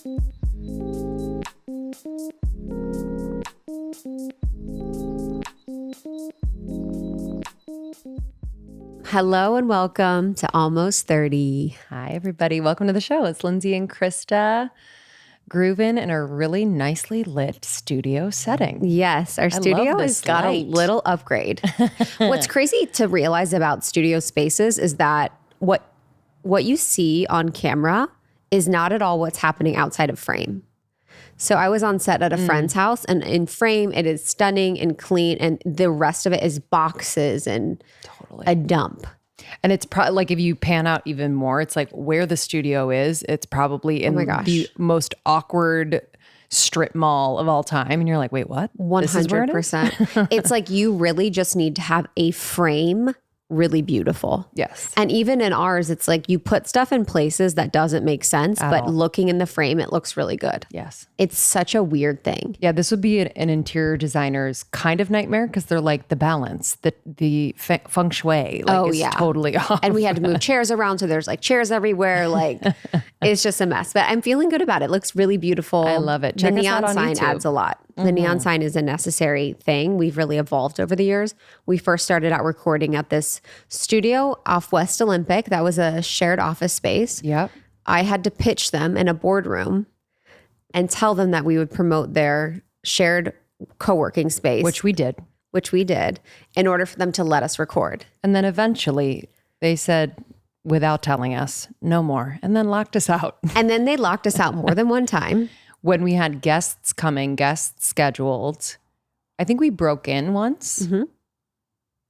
Hello and welcome to Almost 30. Hi, everybody. Welcome to the show. It's Lindsay and Krista grooving in a really nicely lit studio setting. Yes, our studio has got a little upgrade. What's crazy to realize about studio spaces is that what you see on camera is not at all what's happening outside of frame. So I was on set at a friend's house, and in frame, it is stunning and clean, and the rest of it is boxes and a dump. And it's probably like if you pan out even more, it's like where the studio is, it's probably in the most awkward strip mall of all time. And you're like, wait, what? 100%. It's like you really just need to have a frame really beautiful. Yes. And even in ours, it's like you put stuff in places that doesn't make sense, but looking in the frame, it looks really good. Yes. It's such a weird thing. Yeah, this would be an interior designer's kind of nightmare because they're like the balance, the feng shui is totally off. And we had to move chairs around, so there's like chairs everywhere. Like it's just a mess. But I'm feeling good about it. It looks really beautiful. I love it. The neon sign adds a lot. The neon sign is a necessary thing. We've really evolved over the years. We first started out recording at this studio off West Olympic. That was a shared office space. Yep. I had to pitch them in a boardroom and tell them that we would promote their shared co-working space. Which we did, in order for them to let us record. And then eventually they said, without telling us, no more, and then locked us out. And then they locked us out more than one time. When we had guests scheduled, I think we broke in once. Mm-hmm.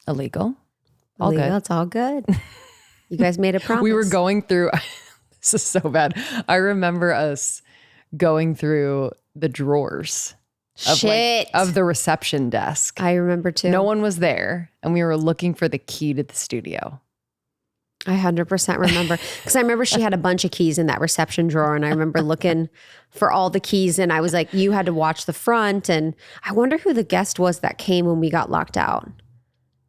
Illegal. All good. It's all good. You guys made a promise. We were going through, this is so bad. I remember us going through the drawers of the reception desk. I remember too. No one was there, and we were looking for the key to the studio. I 100% remember, because I remember she had a bunch of keys in that reception drawer, and I remember looking for all the keys, and I was like, you had to watch the front, and I wonder who the guest was that came when we got locked out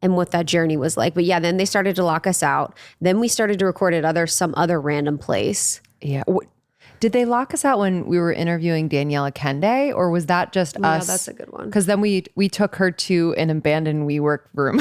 and what that journey was like. But yeah, then they started to lock us out. Then we started to record at some other random place. Yeah. Did they lock us out when we were interviewing Daniela Kende, or was that just us? Yeah, that's a good one. Because then we took her to an abandoned WeWork room.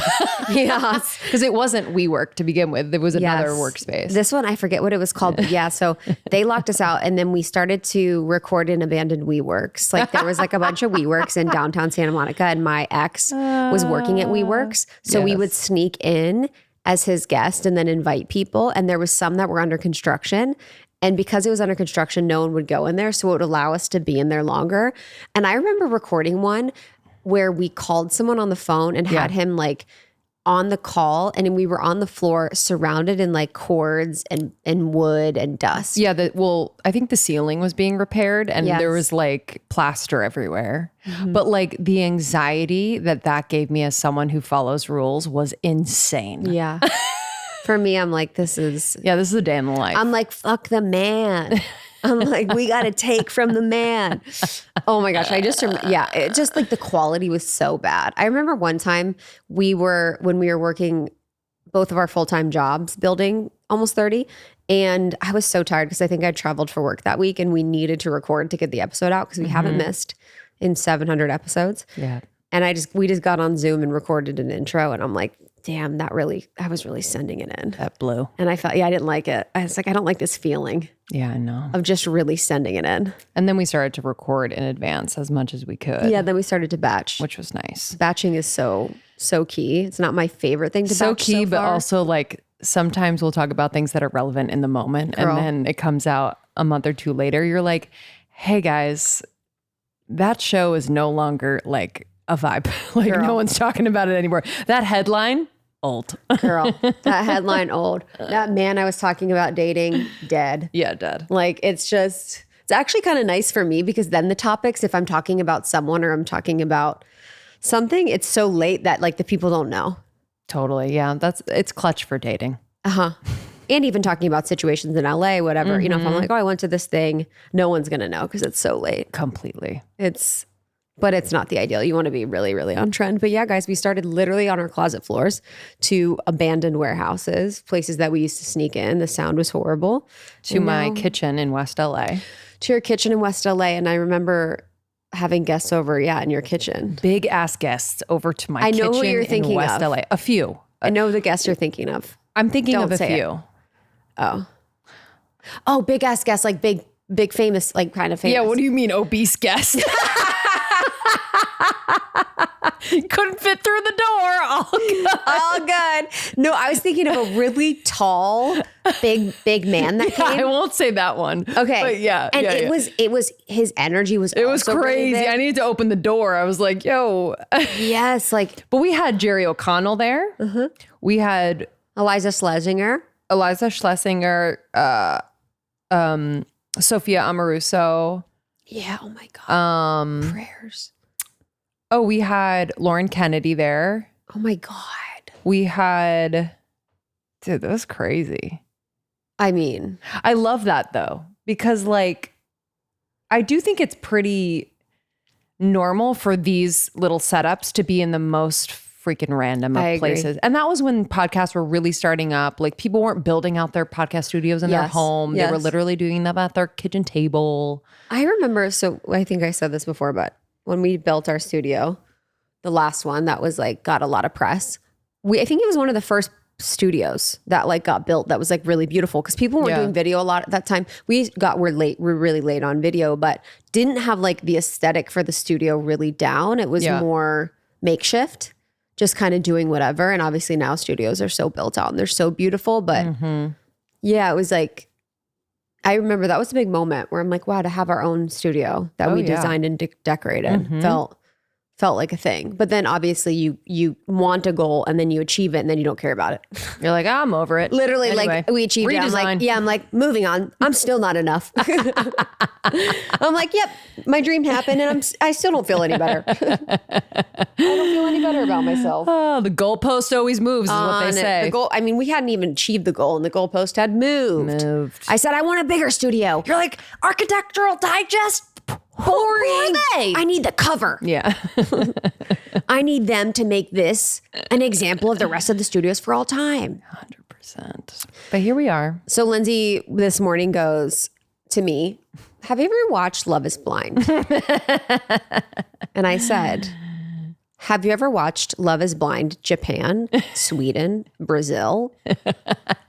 Yes. Because it wasn't WeWork to begin with. It was another workspace. This one, I forget what it was called. But yeah, so they locked us out, and then we started to record in abandoned WeWorks. Like there was like a bunch of WeWorks in downtown Santa Monica, and my ex was working at WeWorks. So we would sneak in as his guest and then invite people. And there was some that were under construction. And because it was under construction, no one would go in there. So it would allow us to be in there longer. And I remember recording one where we called someone on the phone and had him like on the call. And we were on the floor surrounded in like cords and wood and dust. Yeah. I think the ceiling was being repaired and there was like plaster everywhere. Mm-hmm. But like the anxiety that gave me as someone who follows rules was insane. Yeah. For me, I'm like, this is a day in the life. I'm like, fuck the man. I'm like, we got to take from the man. Oh my gosh. It just like the quality was so bad. I remember one time when we were working both of our full-time jobs building Almost 30. And I was so tired because I think I traveled for work that week and we needed to record to get the episode out because we haven't missed in 700 episodes. Yeah. And we just got on Zoom and recorded an intro, and I'm like, damn, I was really sending it in. That blew. And I felt, I didn't like it. I was like, I don't like this feeling. Yeah, I know. Of just really sending it in. And then we started to record in advance as much as we could. Yeah, then we started to batch. Which was nice. Batching is so key. It's not my favorite thing to batch so key, so but far. Also like sometimes we'll talk about things that are relevant in the moment. Girl. And then it comes out a month or two later. You're like, hey guys, that show is no longer like a vibe. Like Girl. No one's talking about it anymore. That headline, old. Girl, that headline, old. That man I was talking about dating, dead. Yeah, dead. Like it's actually kind of nice for me because then the topics, if I'm talking about someone or I'm talking about something, it's so late that like the people don't know. Totally. Yeah. It's clutch for dating. Uh-huh. And even talking about situations in LA, whatever, if I'm like, oh, I went to this thing, no one's going to know because it's so late. Completely. But it's not the ideal. You want to be really, really on trend. But yeah, guys, we started literally on our closet floors to abandoned warehouses, places that we used to sneak in. The sound was horrible. To my kitchen in West LA. to your kitchen in West LA, and I remember having guests over, in your kitchen. Big ass guests over to my I know kitchen who you're thinking in West of. LA. A few. I know the guests you're thinking of. I'm thinking Don't of a say few. It. Oh, big ass guests, like big famous, like kind of famous. Yeah, what do you mean obese guest? Couldn't fit through the door. All good. All good. No, I was thinking of a really tall, big man that came. I won't say that one. Okay. But yeah. And yeah, it was his energy was It was also really crazy. big. I needed to open the door. I was like, yo. Yes, like. But we had Jerry O'Connell there. Mm-hmm. We had Eliza Schlesinger, Sophia Amoruso. Yeah. Oh my God. Prayers. Oh, we had Lauren Kennedy there. Oh my God. We had, dude, that was crazy. I mean, I love that though, because like, I do think it's pretty normal for these little setups to be in the most freaking random of places. And that was when podcasts were really starting up. Like people weren't building out their podcast studios in their home. They were literally doing them at their kitchen table. I remember, so I think I said this before, but when we built our studio, the last one that was like, got a lot of press. I think it was one of the first studios that like got built that was like really beautiful because people weren't doing video a lot at that time. We're really late on video, but didn't have like the aesthetic for the studio really down. It was more makeshift, just kind of doing whatever. And obviously now studios are so built out and they're so beautiful. But it was like, I remember that was a big moment where I'm like, wow, to have our own studio that we designed and decorated felt like a thing. But then obviously you want a goal and then you achieve it and then you don't care about it. You're like, I'm over it. Literally, anyway, like we achieved redesign. it. I'm like, moving on. I'm still not enough. I'm like, yep, my dream happened and I still don't feel any better. I don't feel any better about myself. Oh, the goalpost always moves is what they say. The goal, I mean, we hadn't even achieved the goal and the goalpost had moved. I said, I want a bigger studio. You're like, Architectural Digest? Boring. I need the cover. Yeah. I need them to make this an example of the rest of the studios for all time. 100%. But here we are. So Lindsay this morning goes to me, have you ever watched Love is Blind? And I said, have you ever watched Love is Blind Japan, Sweden, Brazil,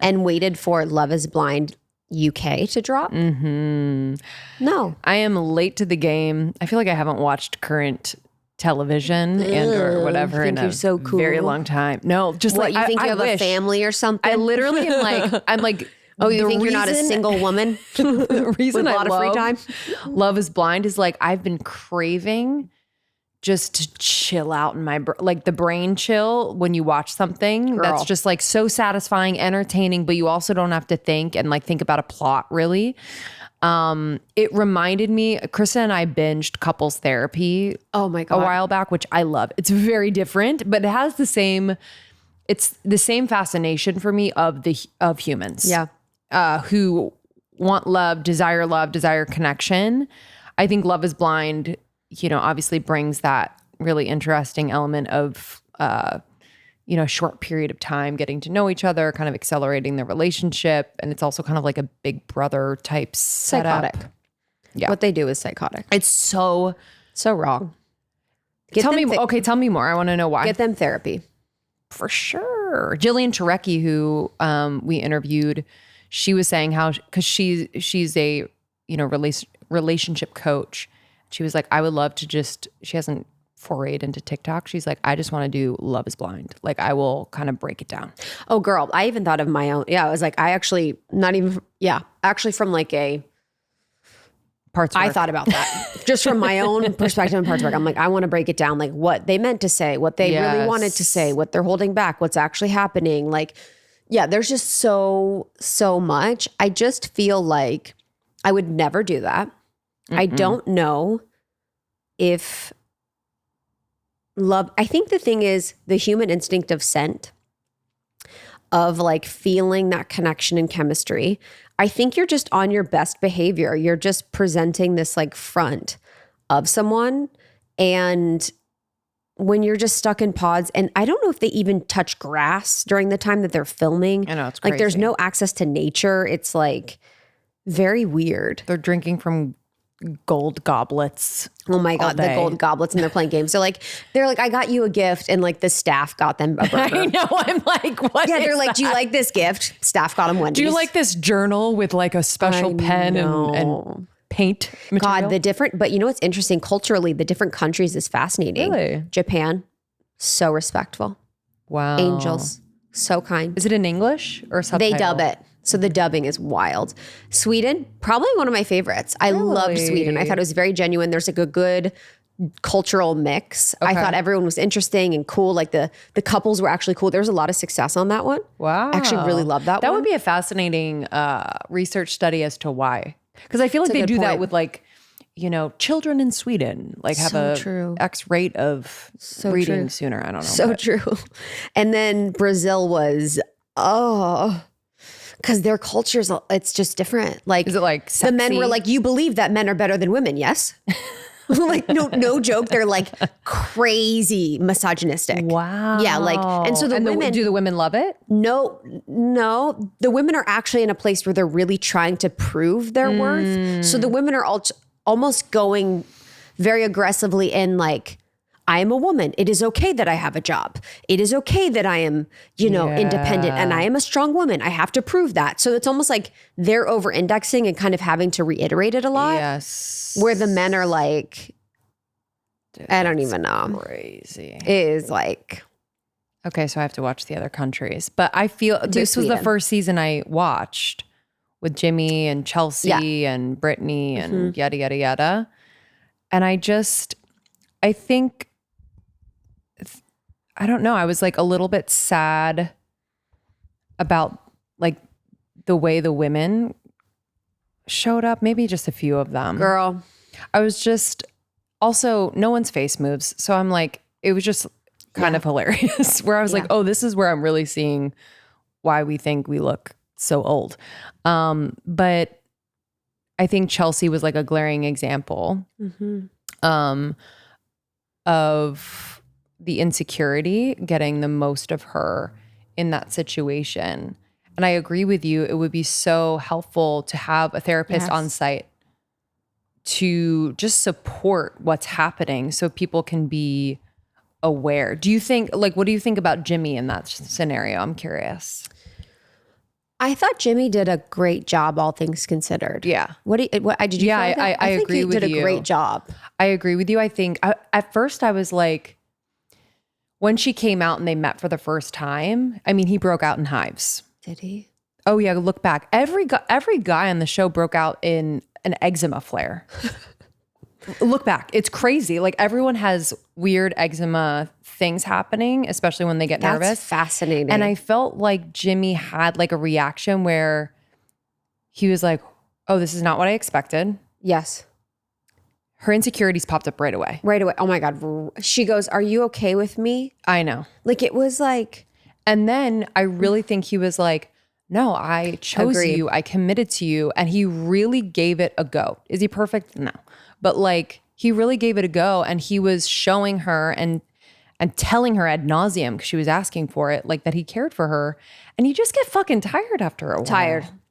and waited for Love is Blind UK to drop? No. I am late to the game. I feel like I haven't watched current television or whatever in a so cool. very long time. No, just What, like you think I you have wish. a family or something? I literally am like, oh, you think you're not a single woman? The reason with a I lot of free love time? Love is Blind is like, I've been craving just to chill out in my, like the brain chill when you watch something that's just like so satisfying, entertaining, but you also don't have to think and like think about a plot really. It reminded me, Krista and I binged Couples Therapy Oh my God. a while back, which I love. It's very different, but it has it's the same fascination for me of humans. Yeah. Who want love, desire connection. I think Love is Blind, obviously brings that really interesting element of, a short period of time getting to know each other, kind of accelerating the relationship. And it's also kind of like a big brother type setup. Psychotic. Yeah. What they do is psychotic. It's so wrong. tell me more. I want to know why. Get them therapy. For sure. Jillian Turecki, who we interviewed, she was saying how, because she's a relationship coach. She was like, I would love to she hasn't forayed into TikTok. She's like, I just want to do Love is Blind. Like I will kind of break it down. Oh girl, I even thought of my own. Yeah, I was like, actually from like a Parts work. I thought about that just from my own perspective and parts work. I'm like, I want to break it down, like what they meant to say, what they really wanted to say, what they're holding back, what's actually happening. Like, yeah, there's just so much. I just feel like I would never do that. I don't know if love, I think the thing is the human instinct of scent, of like feeling that connection and chemistry. I think you're just on your best behavior. You're just presenting this like front of someone. And when you're just stuck in pods, and I don't know if they even touch grass during the time that they're filming. I know, it's crazy. Like there's no access to nature. It's like very weird. They're drinking from gold goblets. Oh my God, the gold goblets, and they're playing games. So they're like, I got you a gift, and like the staff got them a burger. I know. I'm like, what? Yeah, is they're like, that? do you like this gift? Staff got them Wendy's. Do you like this journal with like a special pen and paint material? God, but you know what's interesting? Culturally, the different countries is fascinating. Really? Japan, so respectful. Wow. Angels, so kind. Is it in English or subtitle? They dub it. So the dubbing is wild. Sweden, probably one of my favorites. I loved Sweden. I thought it was very genuine. There's like a good cultural mix. I thought everyone was interesting and cool. Like the couples were actually cool. There was a lot of success on that one. Wow. I actually really loved that one. That would be a fascinating research study as to why. Because I feel like they do that with like, you know, children in Sweden, like have X rate of breeding sooner. I don't know. So true. And then Brazil was, because their cultures, it's just different. Like, is it like sexy? The men were like, you believe that men are better than women, yes? Like, no joke. They're like crazy misogynistic. Wow. Yeah. Like, and so the women. Do the women love it? No. The women are actually in a place where they're really trying to prove their worth. So the women are almost going very aggressively in like, I am a woman. It is okay that I have a job. It is okay that I am, independent, and I am a strong woman. I have to prove that. So it's almost like they're over indexing and kind of having to reiterate it a lot. Yes. Where the men are like, I don't even know. Crazy. It is like. Okay, so I have to watch the other countries. But I feel this was the first season I watched with Jimmy and Chelsea and Brittany and yada, yada, yada. And I think, I don't know. I was like a little bit sad about like the way the women showed up. Maybe just a few of them. Girl. I was just also no one's face moves. So I'm like, it was just kind of hilarious where I was like, oh, this is where I'm really seeing why we think we look so old. But I think Chelsea was like a glaring example of the insecurity getting the most of her in that situation. And I agree with you. It would be so helpful to have a therapist on site to just support what's happening so people can be aware. Do you think, like, what do you think about Jimmy in that scenario? I'm curious. I thought Jimmy did a great job, all things considered. Yeah. What did you? Yeah, feel like I think agree he with you. Did a great job. I agree with you. I think at first I was like, when she came out and they met for the first time, I mean, he broke out in hives. Did he? Oh yeah, look back. Every guy on the show broke out in an eczema flare. Look back. It's crazy. Like everyone has weird eczema things happening, especially when they get nervous. That's fascinating. And I felt like Jimmy had like a reaction where he was like, oh, this is not what I expected. Yes. Her insecurities popped up right away. Right away. Oh my God. She goes, are you okay with me? I know. Like it was like. And then I really think he was like, no, I chose you. I committed to you. And he really gave it a go. Is he perfect? No. But like he really gave it a go. And he was showing her and telling her ad nauseum because she was asking for it, like that he cared for her. And you just get fucking tired after a while.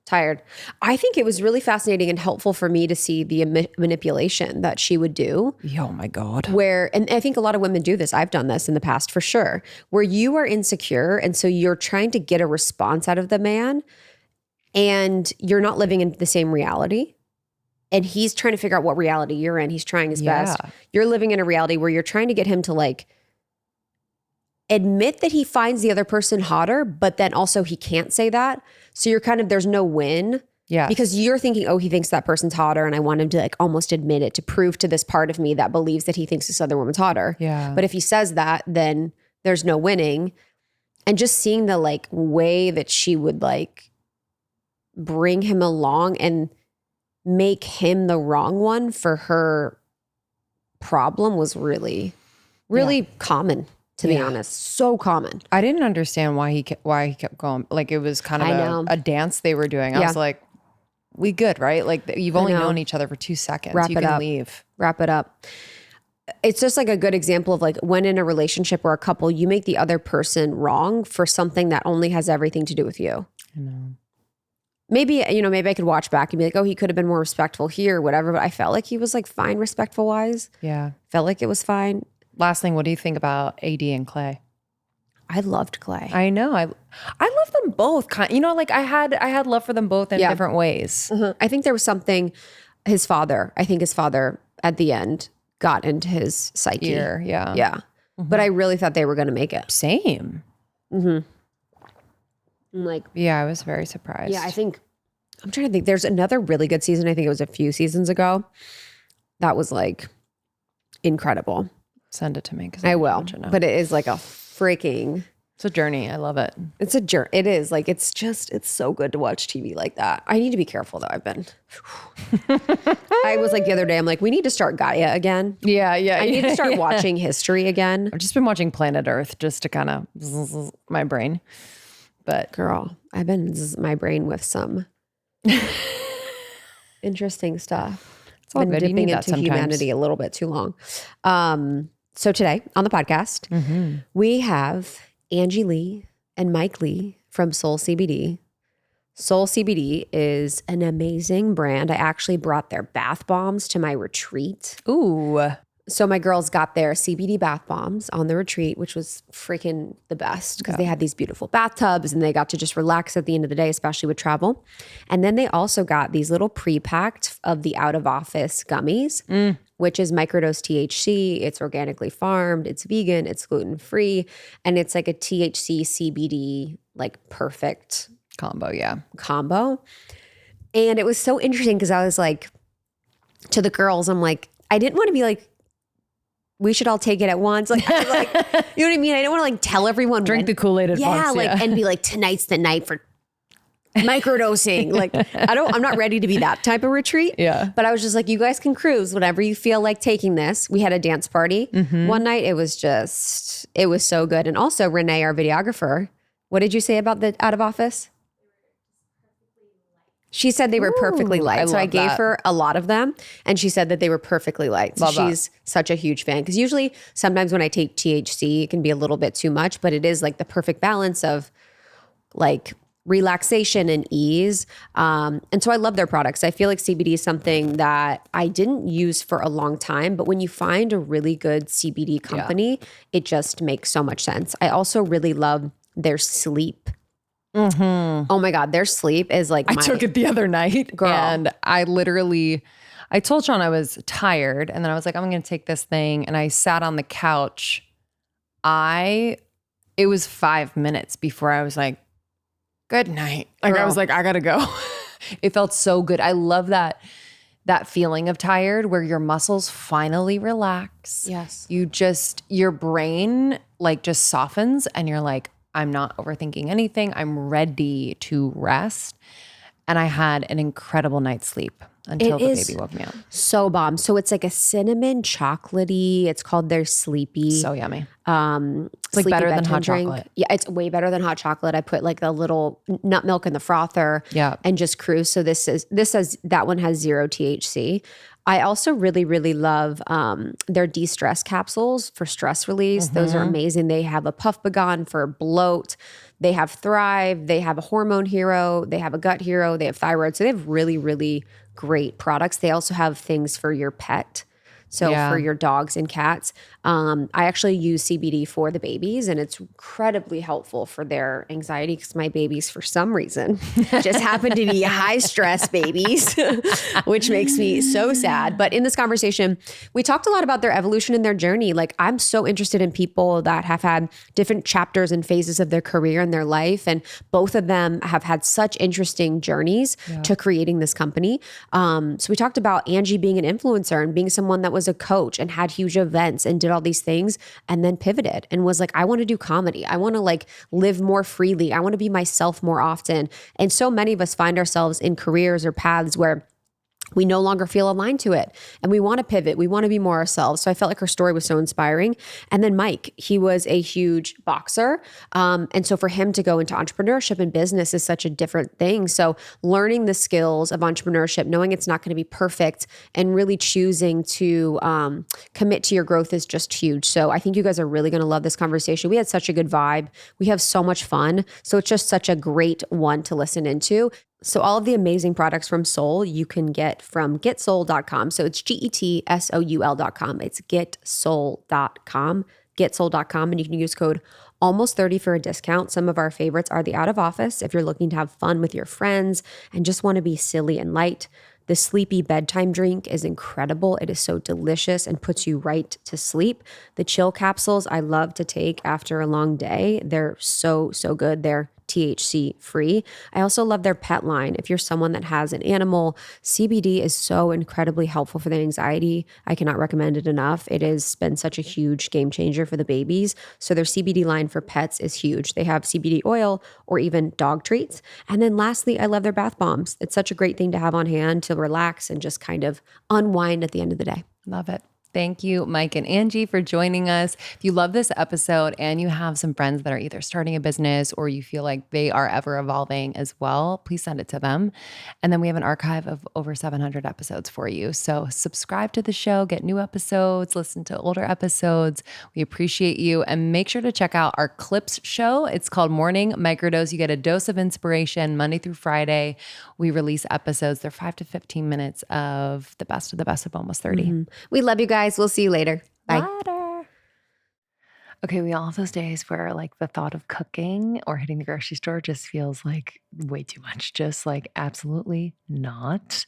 Tired. I think it was really fascinating and helpful for me to see the manipulation that she would do. Oh my God. And I think a lot of women do this. I've done this in the past for sure, where you are insecure. And so you're trying to get a response out of the man and you're not living in the same reality. And he's trying to figure out what reality you're in. He's trying his best. You're living in a reality where you're trying to get him to like admit that he finds the other person hotter, but then also he can't say that. So you're kind of, there's no win. Yeah. Because you're thinking, oh, he thinks that person's hotter and I want him to like almost admit it to prove to this part of me that believes that he thinks this other woman's hotter. Yeah. But if he says that, then there's no winning. And just seeing the like way that she would like bring him along and make him the wrong one for her problem was really common. To be honest, so common. I didn't understand why he kept going. Like it was kind of a dance they were doing. I was like, we good, right? Like you've only known each other for 2 seconds. You can leave. Wrap it up. It's just like a good example of like when in a relationship or a couple, you make the other person wrong for something that only has everything to do with you. I know. maybe, maybe I could watch back and be like, oh, he could have been more respectful here or whatever. But I felt like he was like fine, respectful wise. Yeah. Felt like it was fine. Last thing, what do you think about AD and Clay? I loved Clay. I know. I love them both. Like I had love for them both in different ways. I think there was something, his father at the end got into his psyche. Yeah. Yeah. But I really thought they were going to make it. Same. Like, yeah, I was very surprised. yeah, I'm trying to think. There's another really good season. I think it was a few seasons ago. That was like incredible. Send it to me. Cause I will. But it is like a freaking... It's a journey. I love it. It's a journey. It is like, it's so good to watch TV like that. I need to be careful though. I was like the other day, I'm like, we need to start Gaia again. Yeah. I need to start watching history again. I've just been watching Planet Earth just to kind of my brain. But girl, I've been my brain with some interesting stuff. It's all been good. You dipping need into that humanity a little bit too long. So today on the podcast, we have Angie Lee and Mike Lee from Soul CBD. Soul CBD is an amazing brand. I actually brought their bath bombs to my retreat. Ooh. So my girls got their CBD bath bombs on the retreat, which was freaking the best because they had these beautiful bathtubs and they got to just relax at the end of the day, especially with travel. And then they also got these little pre-packed of the out of office gummies, which is microdose THC. It's organically farmed. It's vegan. It's gluten-free. And it's like a THC CBD, like perfect combo. Yeah. Combo. And it was so interesting because I was like, to the girls, I'm like, I didn't want to be like, we should all take it at once. Like, you know what I mean? I don't want to like tell everyone. Drink the Kool-Aid at once. Yeah, and be like, tonight's the night for microdosing. Like, I'm not ready to be that type of retreat. Yeah. But I was just like, you guys can cruise whenever you feel like taking this. We had a dance party one night. It was so good. And also Renee, our videographer, what did you say about the out of office? She said they were perfectly light. So I gave her a lot of them and she said that they were perfectly light. So she's such a huge fan. Because usually sometimes when I take THC, it can be a little bit too much, but it is like the perfect balance of like relaxation and ease. And so I love their products. I feel like CBD is something that I didn't use for a long time, but when you find a really good CBD company, it just makes so much sense. I also really love their sleep. Oh my God, their sleep is like I took it the other night, girl. And I told Sean I was tired and then I was like, I'm going to take this thing. And I sat on the couch. It was 5 minutes before I was like, good night. Like I was like, I got to go. It felt so good. I love that feeling of tired where your muscles finally relax. Yes. Your brain like just softens and you're like, I'm not overthinking anything. I'm ready to rest. And I had an incredible night's sleep until the baby woke me up. So bomb. So it's like a cinnamon chocolatey. It's called their Sleepy. So yummy. It's like better than hot chocolate. Yeah, it's way better than hot chocolate. I put like a little nut milk in the frother and just cruise. So that one has 0 THC. I also really, really love their de-stress capsules for stress release. Those are amazing. They have a Puff Bagon for bloat. They have Thrive. They have a Hormone Hero. They have a Gut Hero. They have thyroid. So they have really, really great products. They also have things for your pet. So for your dogs and cats. I actually use CBD for the babies and it's incredibly helpful for their anxiety because my babies, for some reason, just happen to be high stress babies, which makes me so sad. But in this conversation, we talked a lot about their evolution and their journey. Like I'm so interested in people that have had different chapters and phases of their career and their life. And both of them have had such interesting journeys to creating this company. So we talked about Angie being an influencer and being someone that was a coach and had huge events and did all these things and then pivoted and was like, I want to do comedy. I want to like live more freely. I want to be myself more often. And so many of us find ourselves in careers or paths where we no longer feel aligned to it and we want to pivot. We want to be more ourselves. So I felt like her story was so inspiring. And then Mike, he was a huge boxer. And so for him to go into entrepreneurship and business is such a different thing. So learning the skills of entrepreneurship, knowing it's not going to be perfect and really choosing to commit to your growth is just huge. So I think you guys are really going to love this conversation. We had such a good vibe. We have so much fun. So it's just such a great one to listen into. So all of the amazing products from Soul you can get from getsoul.com. So it's GETSOUL.com. It's getsoul.com, getsoul.com. And you can use code almost30 for a discount. Some of our favorites are the Out of Office if you're looking to have fun with your friends and just want to be silly and light. The Sleepy Bedtime Drink is incredible. It is so delicious and puts you right to sleep. The Chill Capsules I love to take after a long day. They're so good. They're THC free. I also love their pet line. If you're someone that has an animal, CBD is so incredibly helpful for the anxiety. I cannot recommend it enough. It has been such a huge game changer for the babies. So their CBD line for pets is huge. They have CBD oil or even dog treats. And then lastly, I love their bath bombs. It's such a great thing to have on hand to relax and just kind of unwind at the end of the day. Love it. Thank you, Mike and Angie, for joining us. If you love this episode and you have some friends that are either starting a business or you feel like they are ever evolving as well, please send it to them. And then we have an archive of over 700 episodes for you. So subscribe to the show, get new episodes, listen to older episodes. We appreciate you. And make sure to check out our Clips show. It's called Morning Microdose. You get a dose of inspiration Monday through Friday. We release episodes. They're 5 to 15 minutes of the best of almost 30. Mm-hmm. We love you guys. We'll see you later. Bye. Later. Okay, we all have those days where like the thought of cooking or hitting the grocery store just feels like way too much. Just like absolutely not.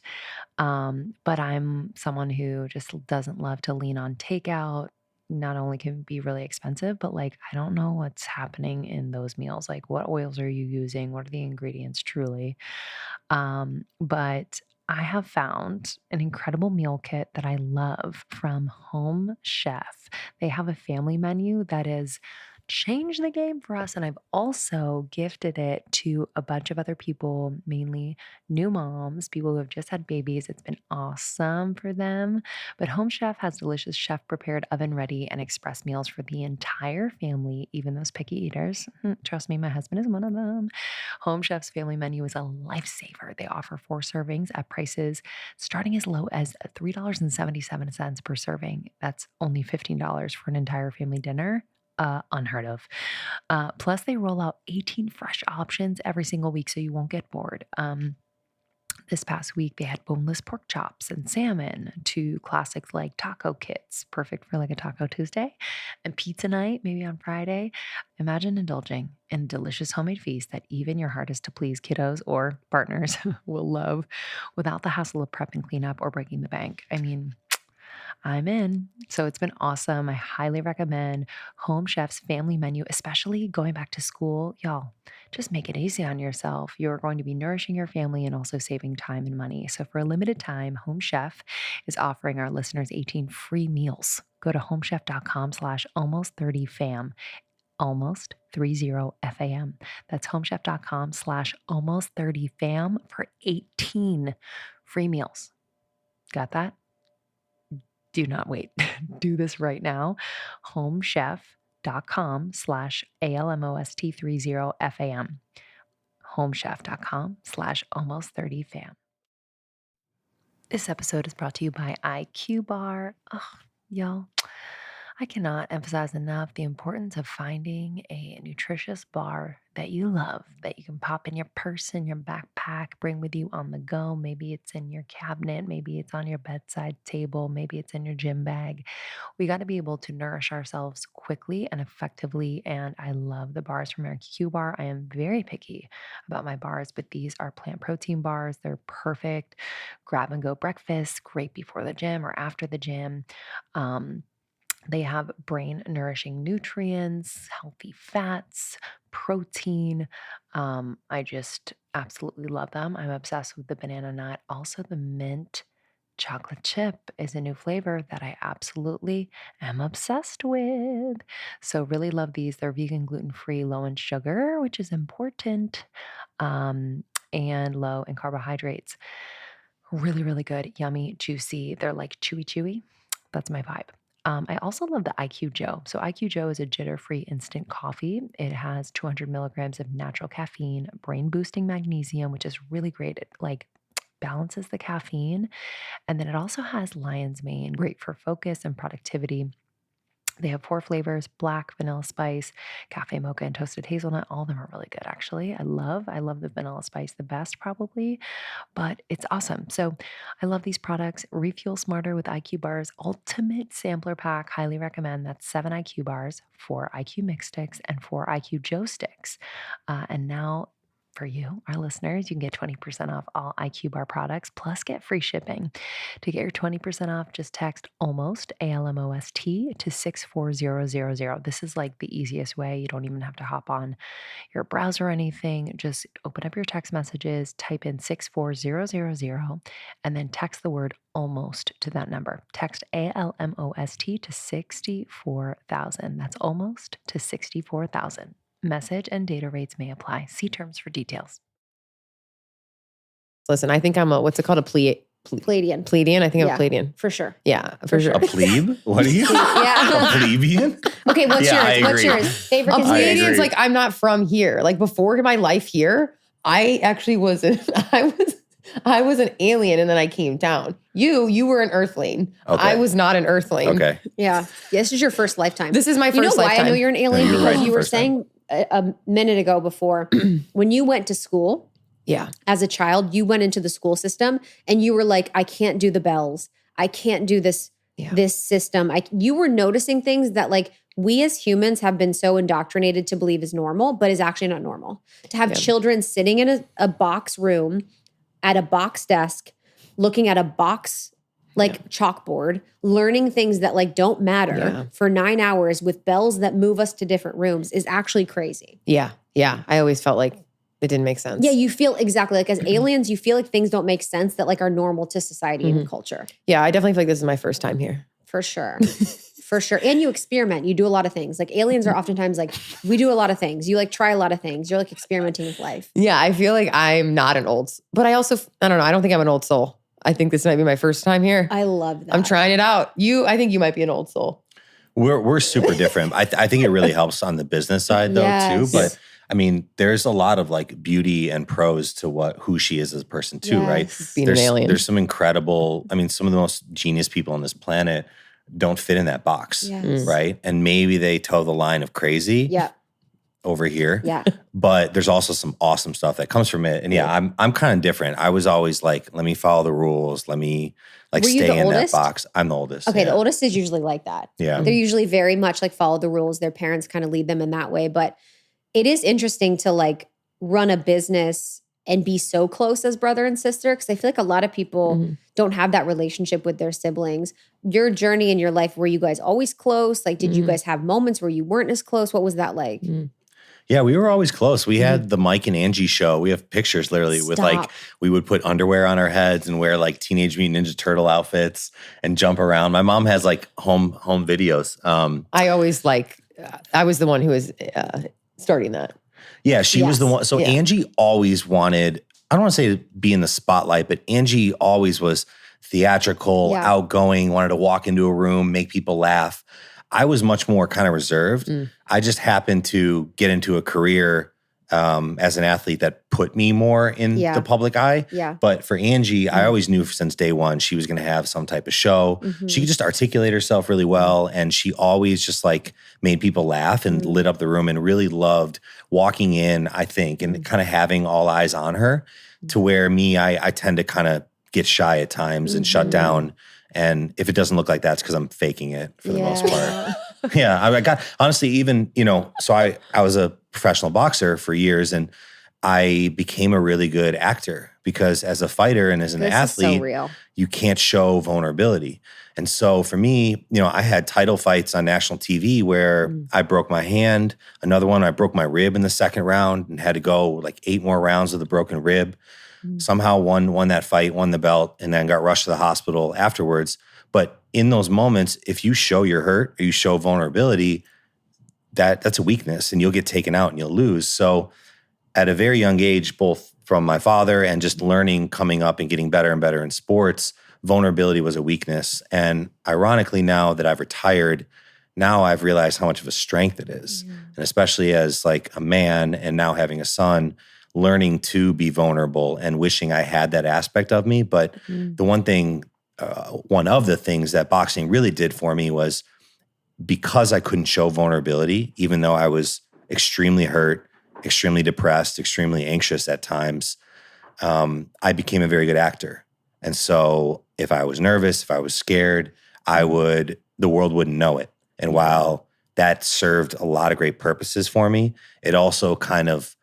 But I'm someone who just doesn't love to lean on takeout. Not only can it be really expensive, but like I don't know what's happening in those meals. Like what oils are you using? What are the ingredients truly? But I have found an incredible meal kit that I love from Home Chef. They have a family menu that is changed the game for us. And I've also gifted it to a bunch of other people, mainly new moms, people who have just had babies. It's been awesome for them. But Home Chef has delicious chef prepared, oven ready, and express meals for the entire family, even those picky eaters. Trust me, my husband is one of them. Home Chef's family menu is a lifesaver. They offer 4 servings at prices starting as low as $3.77 per serving. That's only $15 for an entire family dinner. Unheard of. Plus, they roll out 18 fresh options every single week, so you won't get bored. This past week, they had boneless pork chops and salmon to classics like taco kits, perfect for like a Taco Tuesday, and pizza night, maybe on Friday. Imagine indulging in a delicious homemade feast that even your hardest to please kiddos or partners will love without the hassle of prep and cleanup or breaking the bank. I mean, I'm in. So it's been awesome. I highly recommend Home Chef's family menu, especially going back to school. Y'all, just make it easy on yourself. You're going to be nourishing your family and also saving time and money. So for a limited time, Home Chef is offering our listeners 18 free meals. Go to homechef.com/almost30fam. Almost 30 FAM. That's homechef.com/almost30fam for 18 free meals. Got that? Do not wait. Do this right now. homechef.com/almost30fam. homechef.com/almost30fam. This episode is brought to you by IQ Bar. Oh, y'all, I cannot emphasize enough the importance of finding a nutritious bar that you love, that you can pop in your purse, in your backpack, bring with you on the go. Maybe it's in your cabinet, maybe it's on your bedside table, maybe it's in your gym bag. We got to be able to nourish ourselves quickly and effectively. And I love the bars from IQ Bar. I am very picky about my bars, but these are plant protein bars. They're perfect grab and go breakfast, great before the gym or after the gym. They have brain nourishing nutrients, healthy fats, protein. I just absolutely love them. I'm obsessed with the banana nut. Also, the mint chocolate chip is a new flavor that I absolutely am obsessed with. So, really love these. They're vegan, gluten free, low in sugar, which is important, and low in carbohydrates. Really, really good, yummy, juicy. They're like chewy. That's my vibe. I also love the IQ Joe. So IQ Joe is a jitter-free instant coffee. It has 200 milligrams of natural caffeine, brain-boosting magnesium, which is really great. It like balances the caffeine. And then it also has lion's mane, great for focus and productivity. They have 4 flavors: black, vanilla spice, cafe mocha, and toasted hazelnut. All of them are really good, actually. I love the vanilla spice the best probably, but it's awesome. So I love these products. Refuel smarter with IQ bars. Ultimate sampler pack. Highly recommend. That's 7 IQ bars, 4 IQ mix sticks, and 4 IQ Joe sticks. And now, for you, our listeners, you can get 20% off all IQ Bar products, plus get free shipping. To get your 20% off, just text ALMOST, ALMOST, to 64000. This is like the easiest way. You don't even have to hop on your browser or anything. Just open up your text messages, type in 64000, and then text the word ALMOST to that number. Text ALMOST to 64,000. That's ALMOST to 64,000. Message and data rates may apply. See terms for details. Listen, I think I'm what's it called? Pleiadian. Pleiadian? I think I'm a Pleiadian. For sure. Yeah, for sure. A plebe? What are you? Yeah. A plebeian? Okay, what's Yeah, I yours? What's agree. yours? Favorite A I Pleiadian's agree. like, I'm not from here. Like before my life here, I actually was I was an alien and then I came down. You were an earthling. Okay. I was not an earthling. Okay. Yeah. This is your first lifetime. This is my You know first why lifetime. I know you're an alien? No, you're Because right, you were first time. saying a minute ago before, when you went to school Yeah. as a child, you went into the school system and you were like, I can't do the bells. I can't do this Yeah. this system. You were noticing things that like we as humans have been so indoctrinated to believe is normal, but is actually not normal. To have Yeah. children sitting in a box room at a box desk, looking at a box chalkboard, learning things that like don't matter Yeah. for 9 hours with bells that move us to different rooms is actually crazy. Yeah. Yeah. I always felt like it didn't make sense. Yeah, you feel exactly like as aliens, you feel like things don't make sense that like are normal to society and culture. Yeah. I definitely feel like this is my first time here. For sure. For sure. And you experiment. You do a lot of things. Like aliens are oftentimes like, we do a lot of things. You like try a lot of things. You're like experimenting with life. Yeah. I feel like I'm not an old, but I don't know. I don't think I'm an old soul. I think this might be my first time here. I love that. I'm trying it out. I think you might be an old soul. We're super different. I think it really helps on the business side though Yes. too. But I mean, there's a lot of like beauty and pros to who she is as a person too, right? Yes. Being an alien. There's some incredible. I mean, some of the most genius people on this planet don't fit in that box, Yes. right? And maybe they toe the line of crazy Yeah. over here. Yeah. But there's also some awesome stuff that comes from it. And yeah, I'm kind of different. I was always like, let me follow the rules. Let me like Were you stay the in oldest? that box. I'm the oldest. Okay. yeah. The oldest is usually like that. Yeah. They're usually very much like follow the rules. Their parents kind of lead them in that way. But it is interesting to like run a business and be so close as brother and sister. Because I feel like a lot of people don't have that relationship with their siblings. Your journey in your life, were you guys always close? Like, did you guys have moments where you weren't as close? What was that like? Yeah, we were always close. We had the Mike and Angie show. We have pictures literally with like, Stop. we would put underwear on our heads and wear like Teenage Mutant Ninja Turtle outfits and jump around. My mom has like home videos. I always I was the one who was starting that. Yeah, she was the Yes. one. So Yeah. Angie always wanted, I don't want to say to be in the spotlight, but Angie always was theatrical, Yeah. outgoing, wanted to walk into a room, make people laugh. I was much more kind of reserved. I just happened to get into a career as an athlete that put me more in Yeah. the public eye. Yeah. But for Angie, I always knew since day one she was going to have some type of show. She could just articulate herself really well. And she always just like made people laugh and lit up the room and really loved walking in, I think, and kind of having all eyes on her to where me, I tend to kind of get shy at times and shut down. And if it doesn't look like that, it's because I'm faking it for the most part. Yeah, I got honestly even, so I was a professional boxer for years and I became a really good actor because as a fighter and as an This athlete, is so real. you can't show vulnerability. And so for me, I had title fights on national TV where I broke my hand. Another one, I broke my rib in the second round and had to go like 8 more rounds with a broken rib. Somehow won that fight, won the belt, and then got rushed to the hospital afterwards. But in those moments, if you show you're hurt or you show vulnerability, that's a weakness and you'll get taken out and you'll lose. So at a very young age, both from my father and just learning, coming up and getting better and better in sports, vulnerability was a weakness. And ironically, now that I've retired, now I've realized how much of a strength it is. And especially as like a man and now having a son, learning to be vulnerable and wishing I had that aspect of me. But the one of the things that boxing really did for me was because I couldn't show vulnerability, even though I was extremely hurt, extremely depressed, extremely anxious at times, I became a very good actor. And so if I was nervous, if I was scared, the world wouldn't know it. And while that served a lot of great purposes for me, it also kind of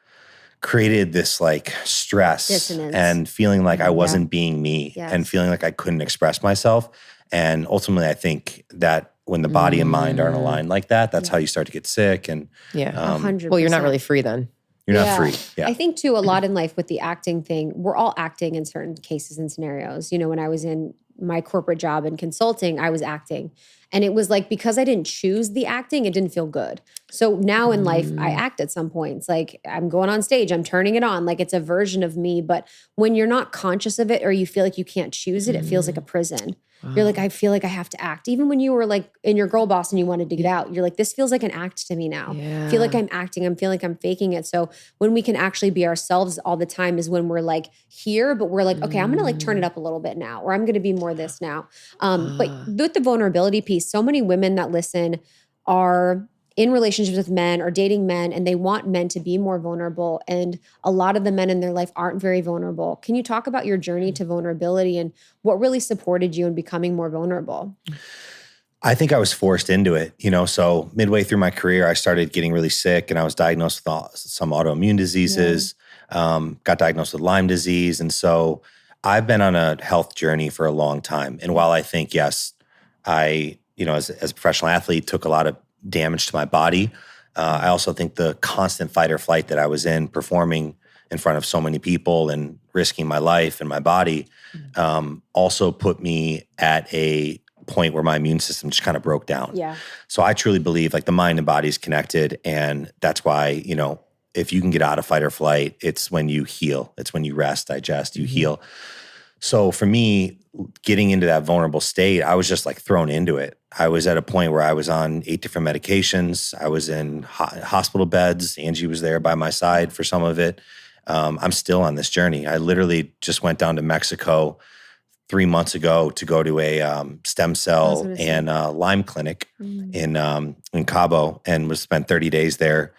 created this like stress Dissonance. And feeling like I wasn't being me and feeling like I couldn't express myself. And ultimately, I think that when the body and mind aren't aligned like that, that's how you start to get sick. And 100%. Well, you're not really free then. you're not free. Yeah. I think too, a lot in life with the acting thing, we're all acting in certain cases and scenarios. You know, when I was in my corporate job in consulting, I was acting. And it was like, because I didn't choose the acting, it didn't feel good. So now in life, I act at some points. Like I'm going on stage, I'm turning it on. Like it's a version of me. But when you're not conscious of it or you feel like you can't choose it, it feels like a prison. You're like, I feel like I have to act. Even when you were like in your girl boss and you wanted to get out, you're like, this feels like an act to me now. I feel like I'm acting. I'm feeling like I'm faking it. So when we can actually be ourselves all the time is when we're like here, but we're like, okay, I'm going to like turn it up a little bit now, or I'm going to be more this now. But with the vulnerability piece, so many women that listen are in relationships with men or dating men, and they want men to be more vulnerable. And a lot of the men in their life aren't very vulnerable. Can you talk about your journey to vulnerability and what really supported you in becoming more vulnerable? I think I was forced into it, so midway through my career, I started getting really sick and I was diagnosed with some autoimmune diseases, got diagnosed with Lyme disease. And so I've been on a health journey for a long time. And while I think, yes, I, as a professional athlete, took a lot of damage to my body, I also think the constant fight or flight that I was in, performing in front of so many people and risking my life and my body, also put me at a point where my immune system just kind of broke down. Yeah. So I truly believe like the mind and body is connected. And that's why, if you can get out of fight or flight, it's when you heal. It's when you rest, digest, you heal. So for me, getting into that vulnerable state, I was just like thrown into it. I was at a point where I was on 8 different medications. I was in hospital beds. Angie was there by my side for some of it. I'm still on this journey. I literally just went down to Mexico 3 months ago to go to a stem cell and Lyme clinic in Cabo, and spent 30 days there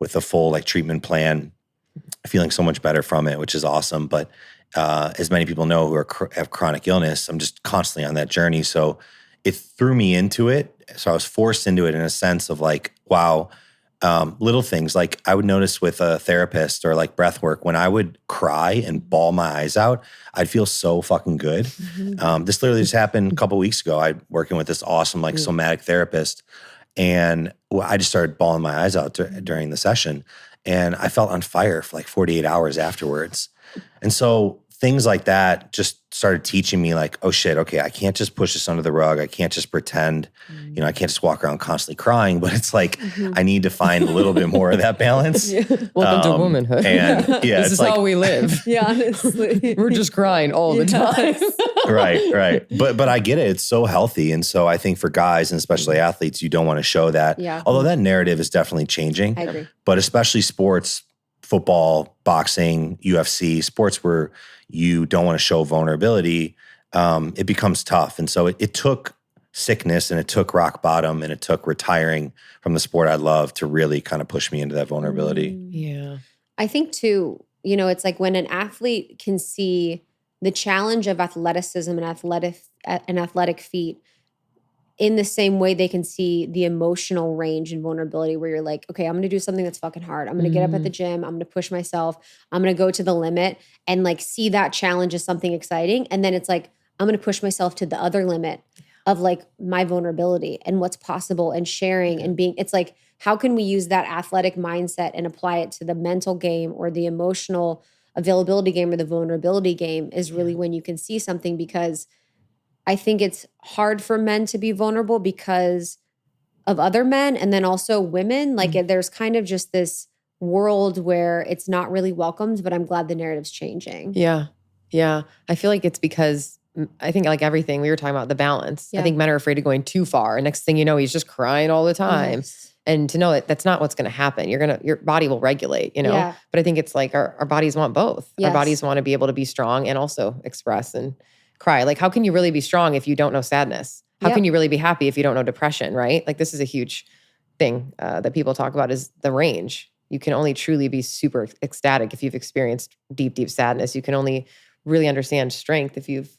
with a full like treatment plan, feeling so much better from it, which is awesome. But as many people know who have chronic illness, I'm just constantly on that journey. So it threw me into it. So I was forced into it in a sense of like, wow, little things. Like I would notice with a therapist or like breath work, when I would cry and bawl my eyes out, I'd feel so fucking good. This literally just happened a couple of weeks ago. I'm working with this awesome like somatic therapist, and I just started bawling my eyes out during the session, and I felt on fire for like 48 hours afterwards. And so things like that just started teaching me like, oh shit, okay, I can't just push this under the rug. I can't just pretend, I can't just walk around constantly crying, but it's like, I need to find a little bit more of that balance. Welcome to womanhood. And this is like, how we live. Yeah, honestly. We're just crying all the time. Right. But I get it. It's so healthy. And so I think for guys and especially athletes, you don't want to show that. Yeah. Although that narrative is definitely changing. I agree. But especially sports, football, boxing, UFC, sports where you don't want to show vulnerability, it becomes tough. And so it took sickness and it took rock bottom and it took retiring from the sport I love to really kind of push me into that vulnerability. Yeah. I think too, it's like when an athlete can see the challenge of athleticism and athletic feat in the same way they can see the emotional range and vulnerability where you're like, okay, I'm going to do something that's fucking hard. I'm going to get up at the gym. I'm going to push myself. I'm going to go to the limit and like see that challenge as something exciting. And then it's like, I'm going to push myself to the other limit of like my vulnerability and what's possible and sharing and being, it's like, how can we use that athletic mindset and apply it to the mental game or the emotional availability game or the vulnerability game is really when you can see something, because I think it's hard for men to be vulnerable because of other men. And then also women, like there's kind of just this world where it's not really welcomed, but I'm glad the narrative's changing. Yeah. I feel like it's because I think like everything we were talking about, the balance. I think men are afraid of going too far. And next thing you know, he's just crying all the time. Yes. And to know that that's not what's going to happen. your body will regulate, Yeah. But I think it's like our bodies want both. Yes. Our bodies want to be able to be strong and also express and cry. Like, how can you really be strong if you don't know sadness? How can you really be happy if you don't know depression, right? Like this is a huge thing that people talk about is the range. You can only truly be super ecstatic if you've experienced deep, deep sadness. You can only really understand strength if you've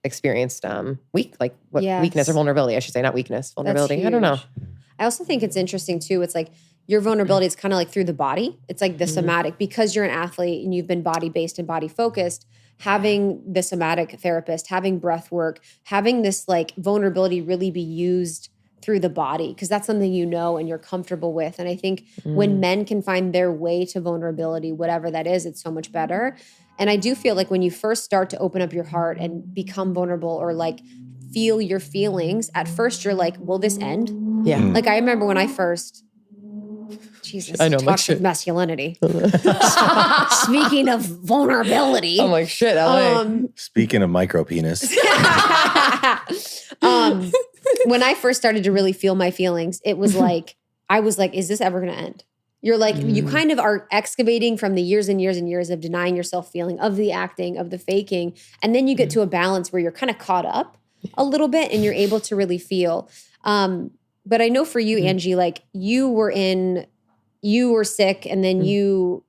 experienced weakness or vulnerability. I should say, not weakness, vulnerability. I don't know. I also think it's interesting too. It's like your vulnerability is kind of like through the body. It's like the somatic, because you're an athlete and you've been body-based and body-focused, having the somatic therapist, having breath work, having this like vulnerability really be used through the body, because that's something you know and you're comfortable with. And I think when men can find their way to vulnerability, whatever that is, it's so much better. And I do feel like when you first start to open up your heart and become vulnerable or like feel your feelings, at first you're like, will this end? Yeah. Like I remember when I first, Jesus, I know, toxic masculinity. Speaking of vulnerability. I'm like, shit, LA. Speaking of micro penis. When I first started to really feel my feelings, it was like, I was like, is this ever going to end? You're like, you kind of are excavating from the years and years and years of denying yourself feeling, of the acting, of the faking. And then you get to a balance where you're kind of caught up a little bit and you're able to really feel. But I know for you, Angie, like you were sick and then you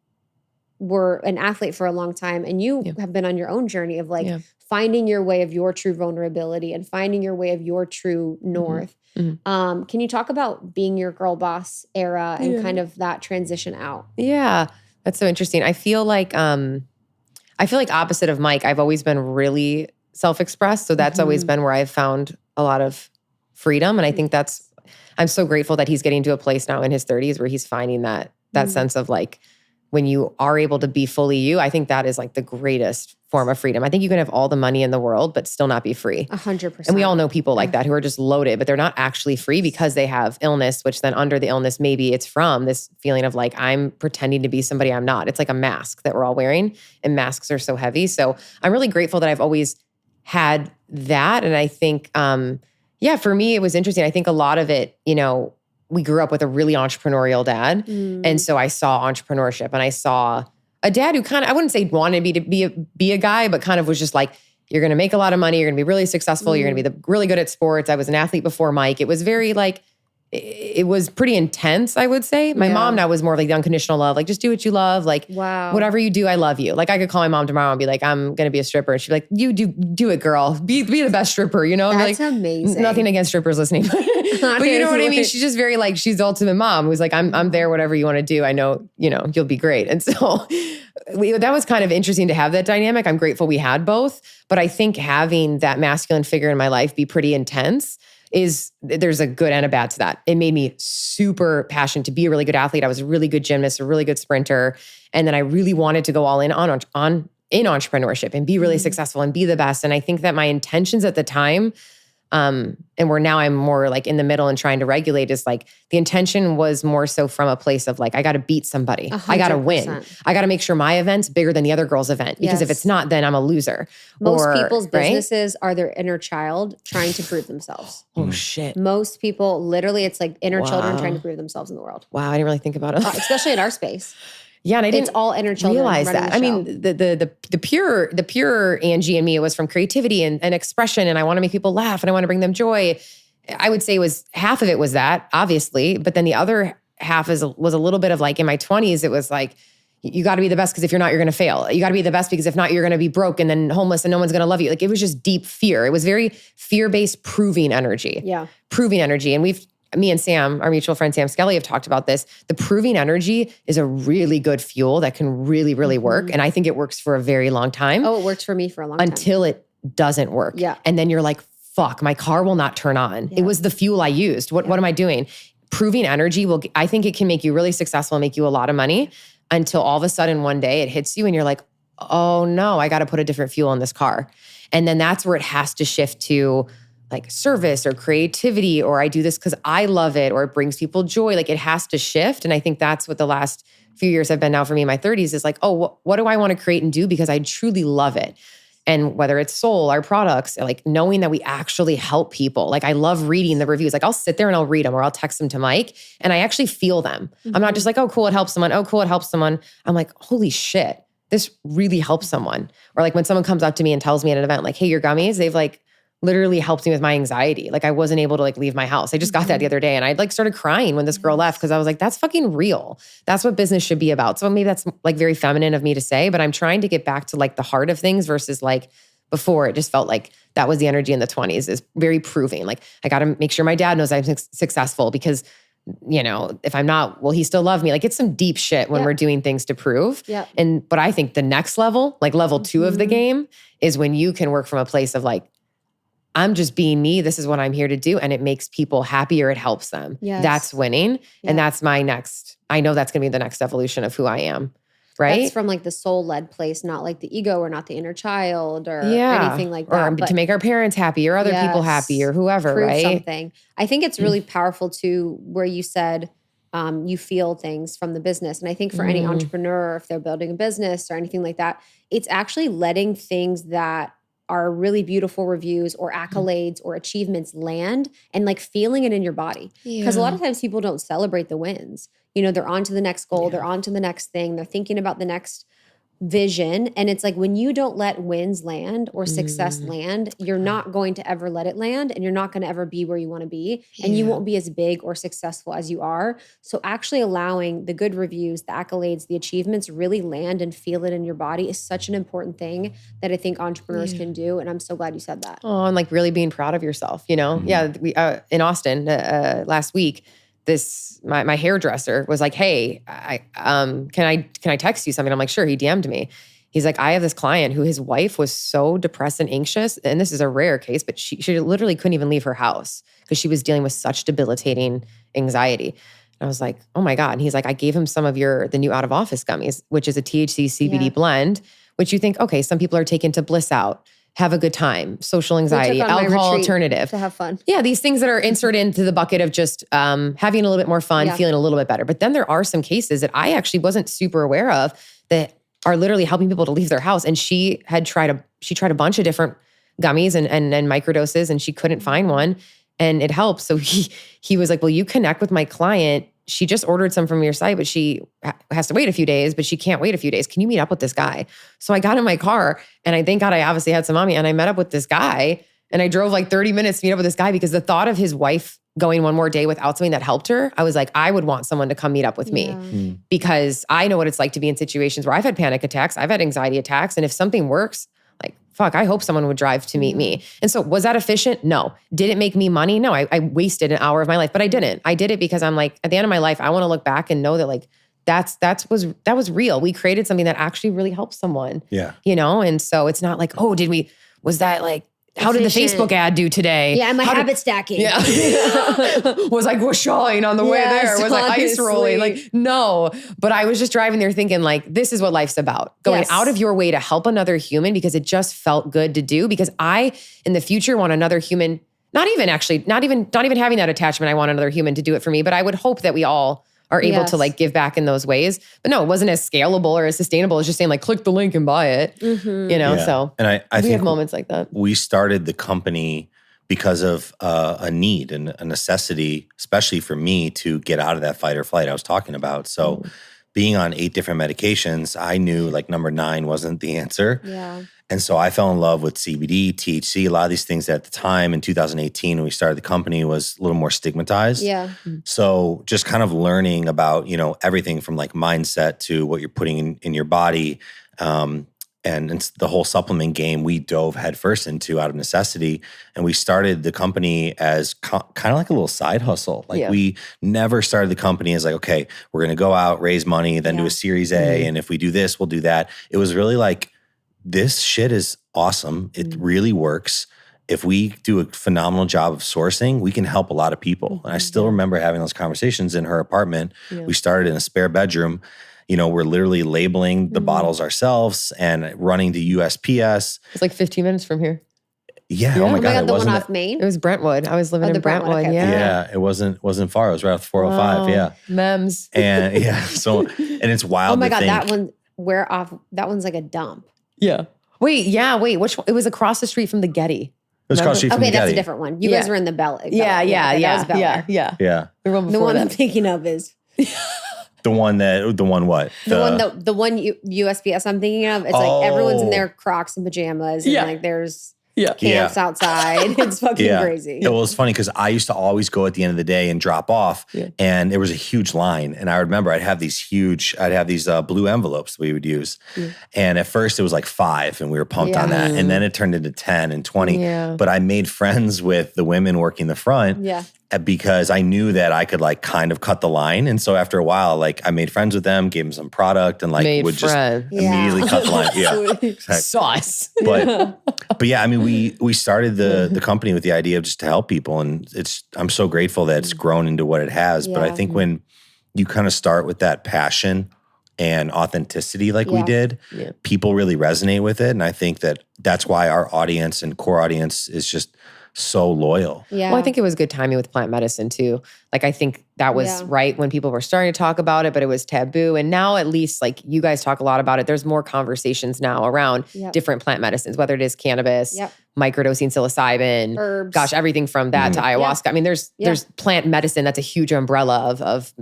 were an athlete for a long time and you have been on your own journey of like finding your way of your true vulnerability and finding your way of your true north. Can you talk about being your girl boss era and kind of that transition out? Yeah, that's so interesting. I feel like opposite of Mike, I've always been really self-expressed. So that's always been where I've found a lot of freedom. And I think I'm so grateful that he's getting to a place now in his 30s where he's finding that sense of like, when you are able to be fully you, I think that is like the greatest form of freedom. I think you can have all the money in the world, but still not be free. 100%. And we all know people like that who are just loaded, but they're not actually free because they have illness, which then under the illness, maybe it's from this feeling of like, I'm pretending to be somebody I'm not. It's like a mask that we're all wearing, and masks are so heavy. So I'm really grateful that I've always had that. And I think, for me, it was interesting. I think a lot of it, we grew up with a really entrepreneurial dad. And so I saw entrepreneurship and I saw a dad who kind of, I wouldn't say wanted me to be a guy, but kind of was just like, you're going to make a lot of money. You're going to be really successful. You're going to be really good at sports. I was an athlete before Mike. It was very like, it was pretty intense, I would say. My mom now was more of like the unconditional love, like just do what you love. Like whatever you do, I love you. Like I could call my mom tomorrow and be like, I'm going to be a stripper. And she'd be like, you do it, girl. Be the best stripper, That's like, amazing. Nothing against strippers listening. But you know what I mean? She's just very like, she's the ultimate mom who's like, I'm there, whatever you want to do. I know, you'll be great. And so that was kind of interesting to have that dynamic. I'm grateful we had both. But I think having that masculine figure in my life be pretty intense there's a good and a bad to that. It made me super passionate to be a really good athlete. I was a really good gymnast, a really good sprinter. And then I really wanted to go all in on entrepreneurship and be really successful and be the best. And I think that my intentions at the time, and where now I'm more like in the middle and trying to regulate, is like the intention was more so from a place of like, I got to beat somebody. 100%. I got to win. I got to make sure my event's bigger than the other girl's event, because if it's not, then I'm a loser. Most people's businesses are their inner child trying to prove themselves. Oh shit. Most people, literally, it's like inner children trying to prove themselves in the world. Wow. I didn't really think about it. Especially in our space. Yeah, and it's all inner children. Realize that. I mean, the pure Angie and me, it was from creativity and expression, and I want to make people laugh and I want to bring them joy. I would say half of it was that, obviously, but then the other half was a little bit of like in my 20s, it was like, you got to be the best because if you're not, you're going to fail. You got to be the best because if not, you're going to be broke and then homeless and no one's going to love you. Like it was just deep fear. It was very fear-based proving energy. Yeah. Proving energy. And me and Sam, our mutual friend Sam Skelly, have talked about this. The proving energy is a really good fuel that can really, really work. And I think it works for a very long time. Oh, it worked for me for a long time. Until it doesn't work. Yeah. And then you're like, fuck, my car will not turn on. Yeah. It was the fuel I used. What am I doing? Proving energy I think it can make you really successful and make you a lot of money until all of a sudden one day it hits you and you're like, oh no, I got to put a different fuel in this car. And then that's where it has to shift to like service or creativity, or I do this because I love it, or it brings people joy. Like it has to shift. And I think that's what the last few years have been now for me in my 30s is like, oh, what do I want to create and do because I truly love it? And whether it's Soul, our products, like knowing that we actually help people. Like I love reading the reviews. Like I'll sit there and I'll read them or I'll text them to Mike and I actually feel them. I'm not just like, oh, cool, it helps someone. Oh, cool, it helps someone. I'm like, holy shit, this really helps someone. Or like when someone comes up to me and tells me at an event, like, hey, your gummies, they've like literally helped me with my anxiety. Like I wasn't able to like leave my house. I just got that the other day and I like started crying when this girl left because I was like, that's fucking real. That's what business should be about. So maybe that's like very feminine of me to say, but I'm trying to get back to like the heart of things versus like before it just felt like that was the energy in the 20s is very proving. Like I got to make sure my dad knows I'm successful because you know, if I'm not, will he still love me? Like it's some deep shit when we're doing things to prove. Yeah. But I think the next level, like level 2 of the game is when you can work from a place of like, I'm just being me. This is what I'm here to do. And it makes people happy or it helps them. Yes. That's winning. Yeah. And that's my next, I know that's going to be the next evolution of who I am. Right. That's from like the soul-led place, not like the ego or not the inner child or anything like that. Or to make our parents happy or other people happy or whoever, prove right? Something. I think it's really powerful too, where you said you feel things from the business. And I think for any entrepreneur, if they're building a business or anything like that, it's actually letting things that are really beautiful reviews or accolades or achievements land and like feeling it in your body. Because a lot of times people don't celebrate the wins. You know, they're on to the next goal. They're on to the next thing. They're thinking about the next vision. And it's like when you don't let wins land or success land, you're not going to ever let it land and you're not going to ever be where you want to be. And you won't be as big or successful as you are. So actually allowing the good reviews, the accolades, the achievements really land and feel it in your body is such an important thing that I think entrepreneurs can do. And I'm so glad you said that. Oh, and like really being proud of yourself, you know? Yeah. We in Austin last week, my hairdresser was like, hey, can I text you something? I'm like, sure. He DM'd me. He's like, I have this client who his wife was so depressed and anxious. And this is a rare case, but she literally couldn't even leave her house because she was dealing with such debilitating anxiety. And I was like, oh my God. And he's like, I gave him some of the new out of office gummies, which is a THC CBD blend, which you think, okay, some people are taken to bliss out, have a good time, social anxiety, alcohol alternative. To have fun. Yeah, these things that are inserted into the bucket of just having a little bit more fun, feeling a little bit better. But then there are some cases that I actually wasn't super aware of that are literally helping people to leave their house. And she tried a bunch of different gummies and microdoses and she couldn't find one and it helped. So he was like, well, you connect with my client. She just ordered some from your site, but she has to wait a few days, but she can't wait a few days. Can you meet up with this guy? So I got in my car and thank God I obviously had some on me and I met up with this guy and I drove like 30 minutes to meet up with this guy because the thought of his wife going one more day without something that helped her, I was like, I would want someone to come meet up with me because I know what it's like to be in situations where I've had panic attacks, I've had anxiety attacks. And if something works, like, fuck, I hope someone would drive to meet me. And so was that efficient? No. Did it make me money? No, I wasted an hour of my life, but I didn't. I did it because I'm like, at the end of my life, I want to look back and know that like, that was real. We created something that actually really helped someone. Yeah. You know? And so it's not like, oh, was that like, how did the Facebook ad do today? Yeah, am I habit stacking? Yeah. Was I gushawing on the way there? Was I ice rolling? Like, no. But I was just driving there thinking like, this is what life's about. Going out of your way to help another human because it just felt good to do. Because I, in the future, want another human, not even having that attachment, I want another human to do it for me. But I would hope that we all are able to like give back in those ways. But no, it wasn't as scalable or as sustainable as just saying like, click the link and buy it, you know? Yeah. So and I think have moments like that. We started the company because of a need and a necessity, especially for me to get out of that fight or flight I was talking about. So being on 8 different medications, I knew like number 9 wasn't the answer. Yeah. And so I fell in love with CBD, THC, a lot of these things that at the time in 2018 when we started the company was a little more stigmatized. Yeah. So just kind of learning about, you know, everything from like mindset to what you're putting in your body. And it's the whole supplement game we dove headfirst into out of necessity. And we started the company as kind of like a little side hustle. Like we never started the company as like, okay, we're going to go out, raise money, then do a Series A. And if we do this, we'll do that. It was really like, this shit is awesome. It really works. If we do a phenomenal job of sourcing, we can help a lot of people. And I still remember having those conversations in her apartment. We started in a spare bedroom. You know, we're literally labeling the bottles ourselves and running to USPS. It's like 15 minutes from here. Yeah. Oh my God. The one off Main? It was Brentwood. I was living in Brentwood. Okay. Yeah. It wasn't far. It was right off 405. Yeah. Mems. And so, and it's wild. Oh my to God. think, That one's like a dump. Yeah. Wait, which one? It was across the street from the Getty. It was across the street from the Okay, that's Getty. a different one. You guys were in the Bell. Yeah. That was Bel Air. Yeah. The one The one I'm thinking of is The one what? the one USPS I'm thinking of. It's like everyone's in their Crocs and pajamas, and like there's camps outside. It's fucking crazy. Yeah, well, it's funny because I used to always go at the end of the day and drop off, and there was a huge line. And I remember I'd have these blue envelopes we would use. And at first it was like 5, and we were pumped on that. And then it turned into 10 and 20. Yeah. But I made friends with the women working the front. Yeah. Because I knew that I could like kind of cut the line. And so after a while, like I made friends with them, gave them some product, and like just immediately cut the line. Yeah. Sauce. But yeah, I mean, we started the company with the idea of just to help people. And I'm so grateful that it's grown into what it has. But I think when you kind of start with that passion and authenticity like we did, people really resonate with it. And I think that's why our audience and core audience is just so loyal. Yeah. Well, I think it was good timing with plant medicine too. Like, I think that was right when people were starting to talk about it, but it was taboo. And now at least like you guys talk a lot about it. There's more conversations now around different plant medicines, whether it is cannabis, microdosing psilocybin, herbs. Gosh, everything from that to ayahuasca. I mean, there's plant medicine. That's a huge umbrella of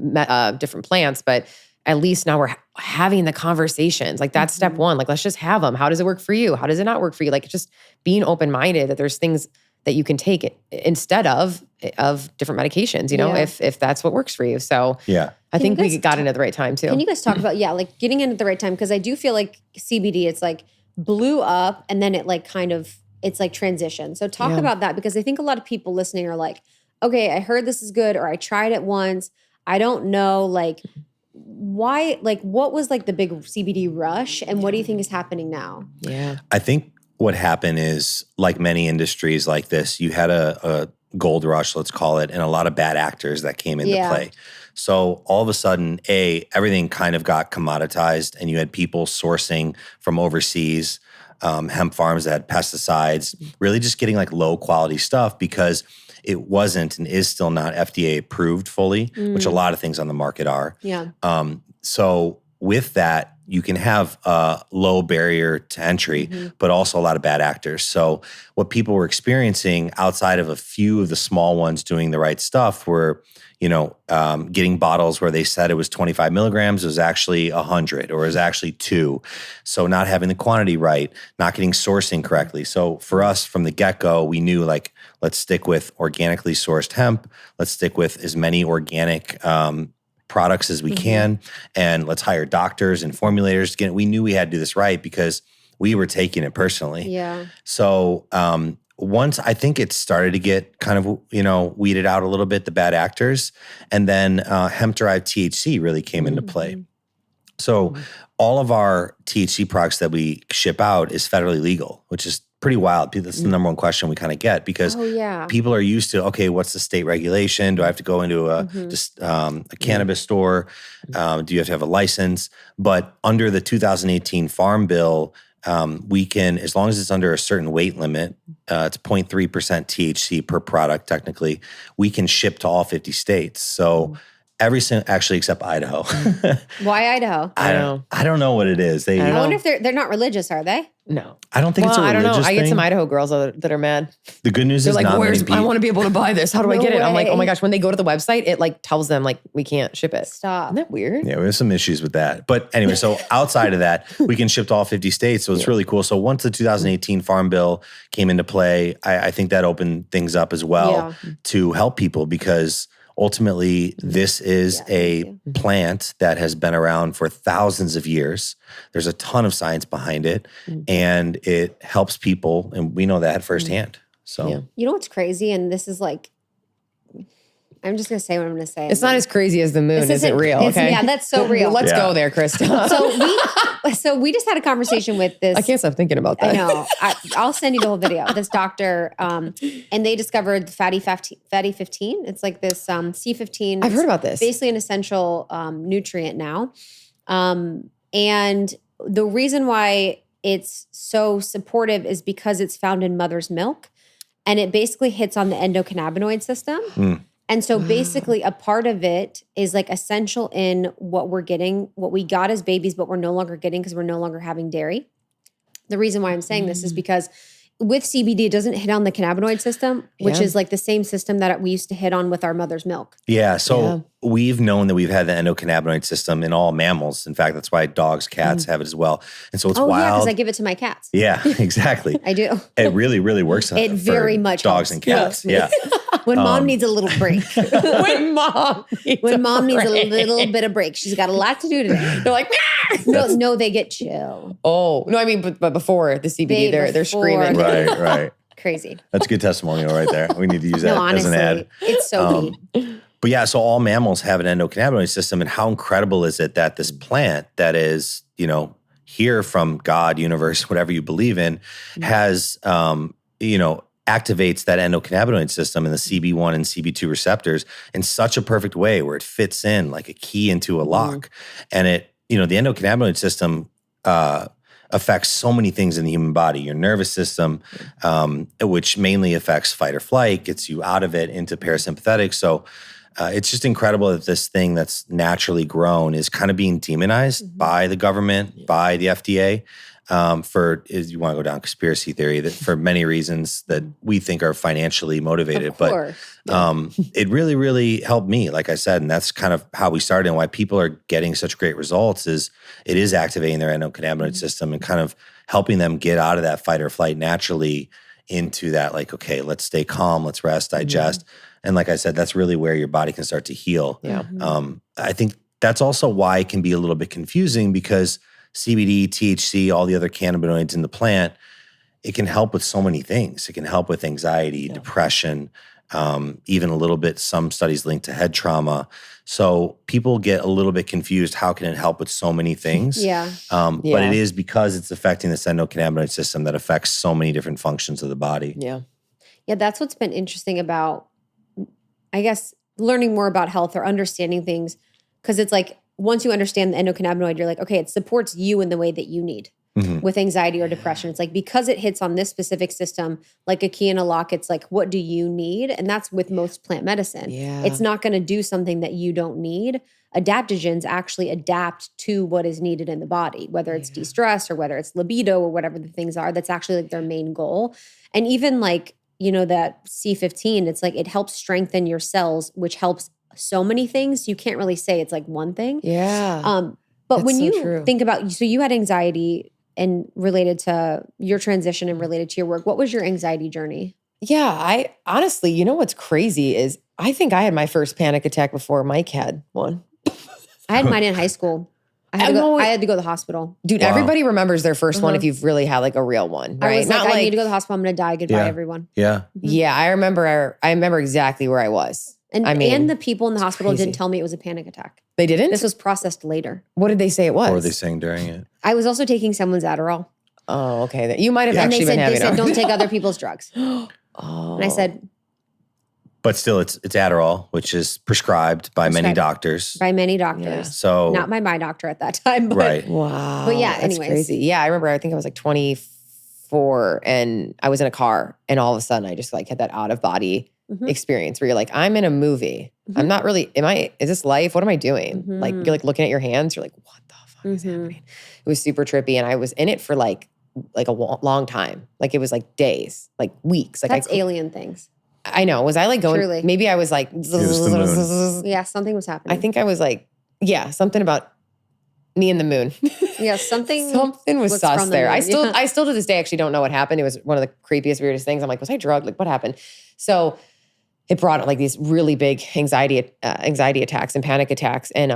different plants, but at least now we're having the conversations. Like that's step one. Like, let's just have them. How does it work for you? How does it not work for you? Like just being open-minded that there's things that you can take it instead of different medications, you know, if that's what works for you. So I think we got in at the right time too. Can you guys talk about, like getting in at the right time? Because I do feel like CBD, it's like blew up and then it like kind of, it's like transition. So talk about that, because I think a lot of people listening are like, okay, I heard this is good, or I tried it once. I don't know, like why, like what was like the big CBD rush, and what do you think is happening now? Yeah. I think what happened is, like many industries like this, you had a gold rush, let's call it, and a lot of bad actors that came into play. So all of a sudden, everything kind of got commoditized, and you had people sourcing from overseas, hemp farms that had pesticides, really just getting like low quality stuff because it wasn't and is still not FDA approved fully, which a lot of things on the market are. Yeah. So with that, you can have a low barrier to entry, but also a lot of bad actors. So what people were experiencing outside of a few of the small ones doing the right stuff were, getting bottles where they said it was 25 milligrams, it was actually 100, or it was actually 2. So not having the quantity right, not getting sourcing correctly. So for us from the get-go, we knew like, let's stick with organically sourced hemp. Let's stick with as many organic products as we can, and let's hire doctors and formulators. Again, we knew we had to do this right because we were taking it personally. Yeah. So once I think it started to get kind of, weeded out a little bit, the bad actors, and then hemp-derived THC really came into play. So all of our THC products that we ship out is federally legal, which is pretty wild. That's the number one question we kind of get, because people are used to, okay, what's the state regulation? Do I have to go into a cannabis store? Do you have to have a license? But under the 2018 Farm Bill, we can, as long as it's under a certain weight limit, it's 0.3% THC per product, technically, we can ship to all 50 states. So actually except Idaho. Why Idaho? I don't know what it is. I wonder if they're not religious, are they? No. I don't think it's a religious thing. I don't know. I get some Idaho girls that are mad. The good news is like, not many people. I want to be able to buy this. How do I get it? I'm like, oh my gosh. When they go to the website, it like tells them like, we can't ship it. Stop. Isn't that weird? Yeah, we have some issues with that. But anyway, so outside of that, we can ship to all 50 states. So it's really cool. So once the 2018 Farm Bill came into play, I think that opened things up as well to help people, because ultimately, this is a plant that has been around for thousands of years. There's a ton of science behind it, and it helps people, and we know that firsthand. So, you know what's crazy? And this is like, I'm just going to say what I'm going to say. It's not as crazy as the moon. Isn't real, okay? Yeah, that's so real. Let's go there, Krista. So we just had a conversation with this. I can't stop thinking about that. I know. I'll send you the whole video. This doctor, and they discovered fatty 15. It's like this C15. I've heard about this. Basically an essential nutrient now. And the reason why it's so supportive is because it's found in mother's milk, and it basically hits on the endocannabinoid system. And so basically a part of it is like essential in what we're getting, what we got as babies, but we're no longer getting because we're no longer having dairy. The reason why I'm saying this is because with CBD, it doesn't hit on the cannabinoid system, which is like the same system that we used to hit on with our mother's milk. Yeah. So we've known that we've had the endocannabinoid system in all mammals. In fact, that's why dogs, cats have it as well. And so it's wild. Yeah, because I give it to my cats. Yeah, exactly. I do. It really, really works. It very much dogs helps. and cats. Yeah. When mom needs a little break. When mom needs a little bit of break. She's got a lot to do today. They're like, no, they get chill. oh, no, I mean, but before the CBD, they're screaming. Right. Crazy. That's a good testimonial right there. We need to use that No, honestly, as an ad. it's so neat. But yeah, so all mammals have an endocannabinoid system. And how incredible is it that this plant that is, here from God, universe, whatever you believe in, has, activates that endocannabinoid system and the CB1 and CB2 receptors in such a perfect way where it fits in like a key into a lock. And it, the endocannabinoid system affects so many things in the human body, your nervous system, which mainly affects fight or flight, gets you out of it into parasympathetic. So it's just incredible that this thing that's naturally grown is kind of being demonized by the government, by the FDA. Is you want to go down conspiracy theory that for many reasons that we think are financially motivated, Of course. but it really, really helped me, like I said, and that's kind of how we started and why people are getting such great results is it is activating their endocannabinoid system and kind of helping them get out of that fight or flight naturally into that like, okay, let's stay calm, let's rest, digest. And like I said, that's really where your body can start to heal. Yeah. I think that's also why it can be a little bit confusing because CBD, THC, all the other cannabinoids in the plant, it can help with so many things. It can help with anxiety, depression, even a little bit, some studies linked to head trauma. So people get a little bit confused. How can it help with so many things? But it is because it's affecting the endocannabinoid system that affects so many different functions of the body. Yeah. Yeah, that's what's been interesting about, I guess, learning more about health or understanding things. Because it's like, once you understand the endocannabinoid, you're like, okay, it supports you in the way that you need with anxiety or depression. It's like, because it hits on this specific system, like a key in a lock, it's like, what do you need? And that's with most plant medicine. Yeah. It's not going to do something that you don't need. Adaptogens actually adapt to what is needed in the body, whether it's de-stress or whether it's libido or whatever the things are. That's actually like their main goal. And even like, that C15, it's like it helps strengthen your cells, which helps so many things. You can't really say it's like one thing. Yeah. But That's when so you true. think about, so you had anxiety and related to your transition and related to your work. What was your anxiety journey? Yeah. I honestly, what's crazy is I think I had my first panic attack before Mike had one. I had mine in high school. I had to go to the hospital. Dude, everybody remembers their first one if you've really had like a real one, right? I was like, I need to go to the hospital. I'm going to die. Goodbye, everyone. Yeah. Yeah, I remember exactly where I was. And the people in the hospital crazy. didn't tell me it was a panic attack. They didn't? This was processed later. What did they say it was? What were they saying during it? I was also taking someone's Adderall. Oh, okay. You might have And actually they been said, having don't take other people's drugs. Oh. And I said, But still, it's Adderall, which is prescribed by many doctors. by many doctors. Yeah. So Not by my doctor at that time. But right. Wow. But yeah, that's anyways. crazy. Yeah, I remember, I think I was like 24 and I was in a car and all of a sudden I just like had that out of body experience where you're like, I'm in a movie. I'm not really, is this life? What am I doing? Like you're like looking at your hands. You're like, what the fuck is happening? It was super trippy. And I was in it for like a long time. Like it was like days, like weeks. Like that's alien things. I know. Was I like going, Truly. maybe I was like, was the Yeah, something was happening. I think I was like, something about me and the moon. Yeah, something was was sus from the there. moon. I still to this day actually don't know what happened. It was one of the creepiest, weirdest things. I'm like, was I drugged? Like what happened? So it brought like these really big anxiety attacks and panic attacks. And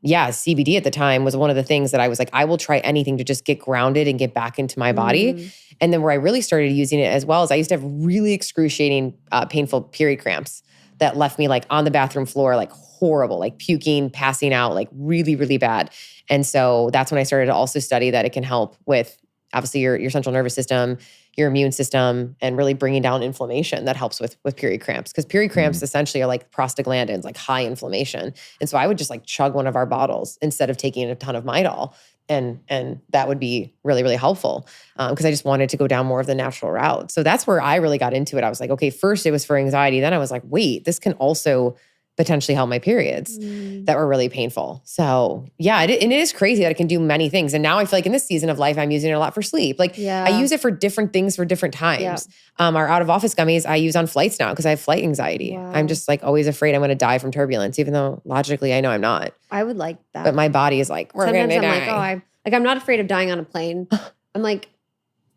CBD at the time was one of the things that I was like, I will try anything to just get grounded and get back into my body. And then where I really started using it as well is I used to have really excruciating, painful period cramps that left me like on the bathroom floor, like horrible, like puking, passing out, like really, really bad. And so that's when I started to also study that it can help with obviously your central nervous system, your immune system, and really bringing down inflammation that helps with period cramps. Because period cramps essentially are like prostaglandins, like high inflammation. And so I would just like chug one of our bottles instead of taking a ton of Midol. And that would be really, really helpful because I just wanted to go down more of the natural route. So that's where I really got into it. I was like, okay, first it was for anxiety. Then I was like, wait, this can also potentially held my periods that were really painful. So yeah, and it is crazy that it can do many things. And now I feel like in this season of life, I'm using it a lot for sleep. Like I use it for different things for different times. Our out of office gummies I use on flights now because I have flight anxiety. Wow. I'm just like always afraid I'm going to die from turbulence, even though logically I know I'm not. I would like that. But my body is like, we're going to die. Like, I'm not afraid of dying on a plane. I'm like,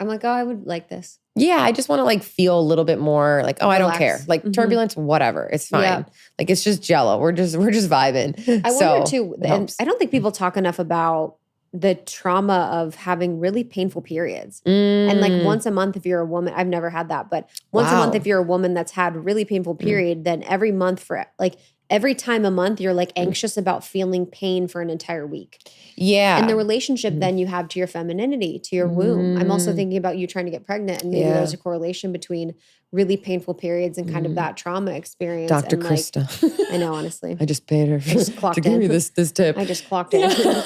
oh, I would like this. Yeah, I just want to like feel a little bit more like, oh, I don't care. Relax. Like turbulence, whatever. It's fine. Yeah. Like it's just jello. We're just vibing. I wonder too, and I don't think people talk enough about the trauma of having really painful periods. And like once a month, if you're a woman, I've never had that, but once a month, if you're a woman that's had a really painful period, then every month for like every time a month, you're like anxious about feeling pain for an entire week. Yeah. And the relationship then you have to your femininity, to your womb. I'm also thinking about you trying to get pregnant, and maybe there's a correlation between really painful periods and kind of that trauma experience. Dr. And Krista. I know, honestly. I just paid her to give me this tip. I just clocked in.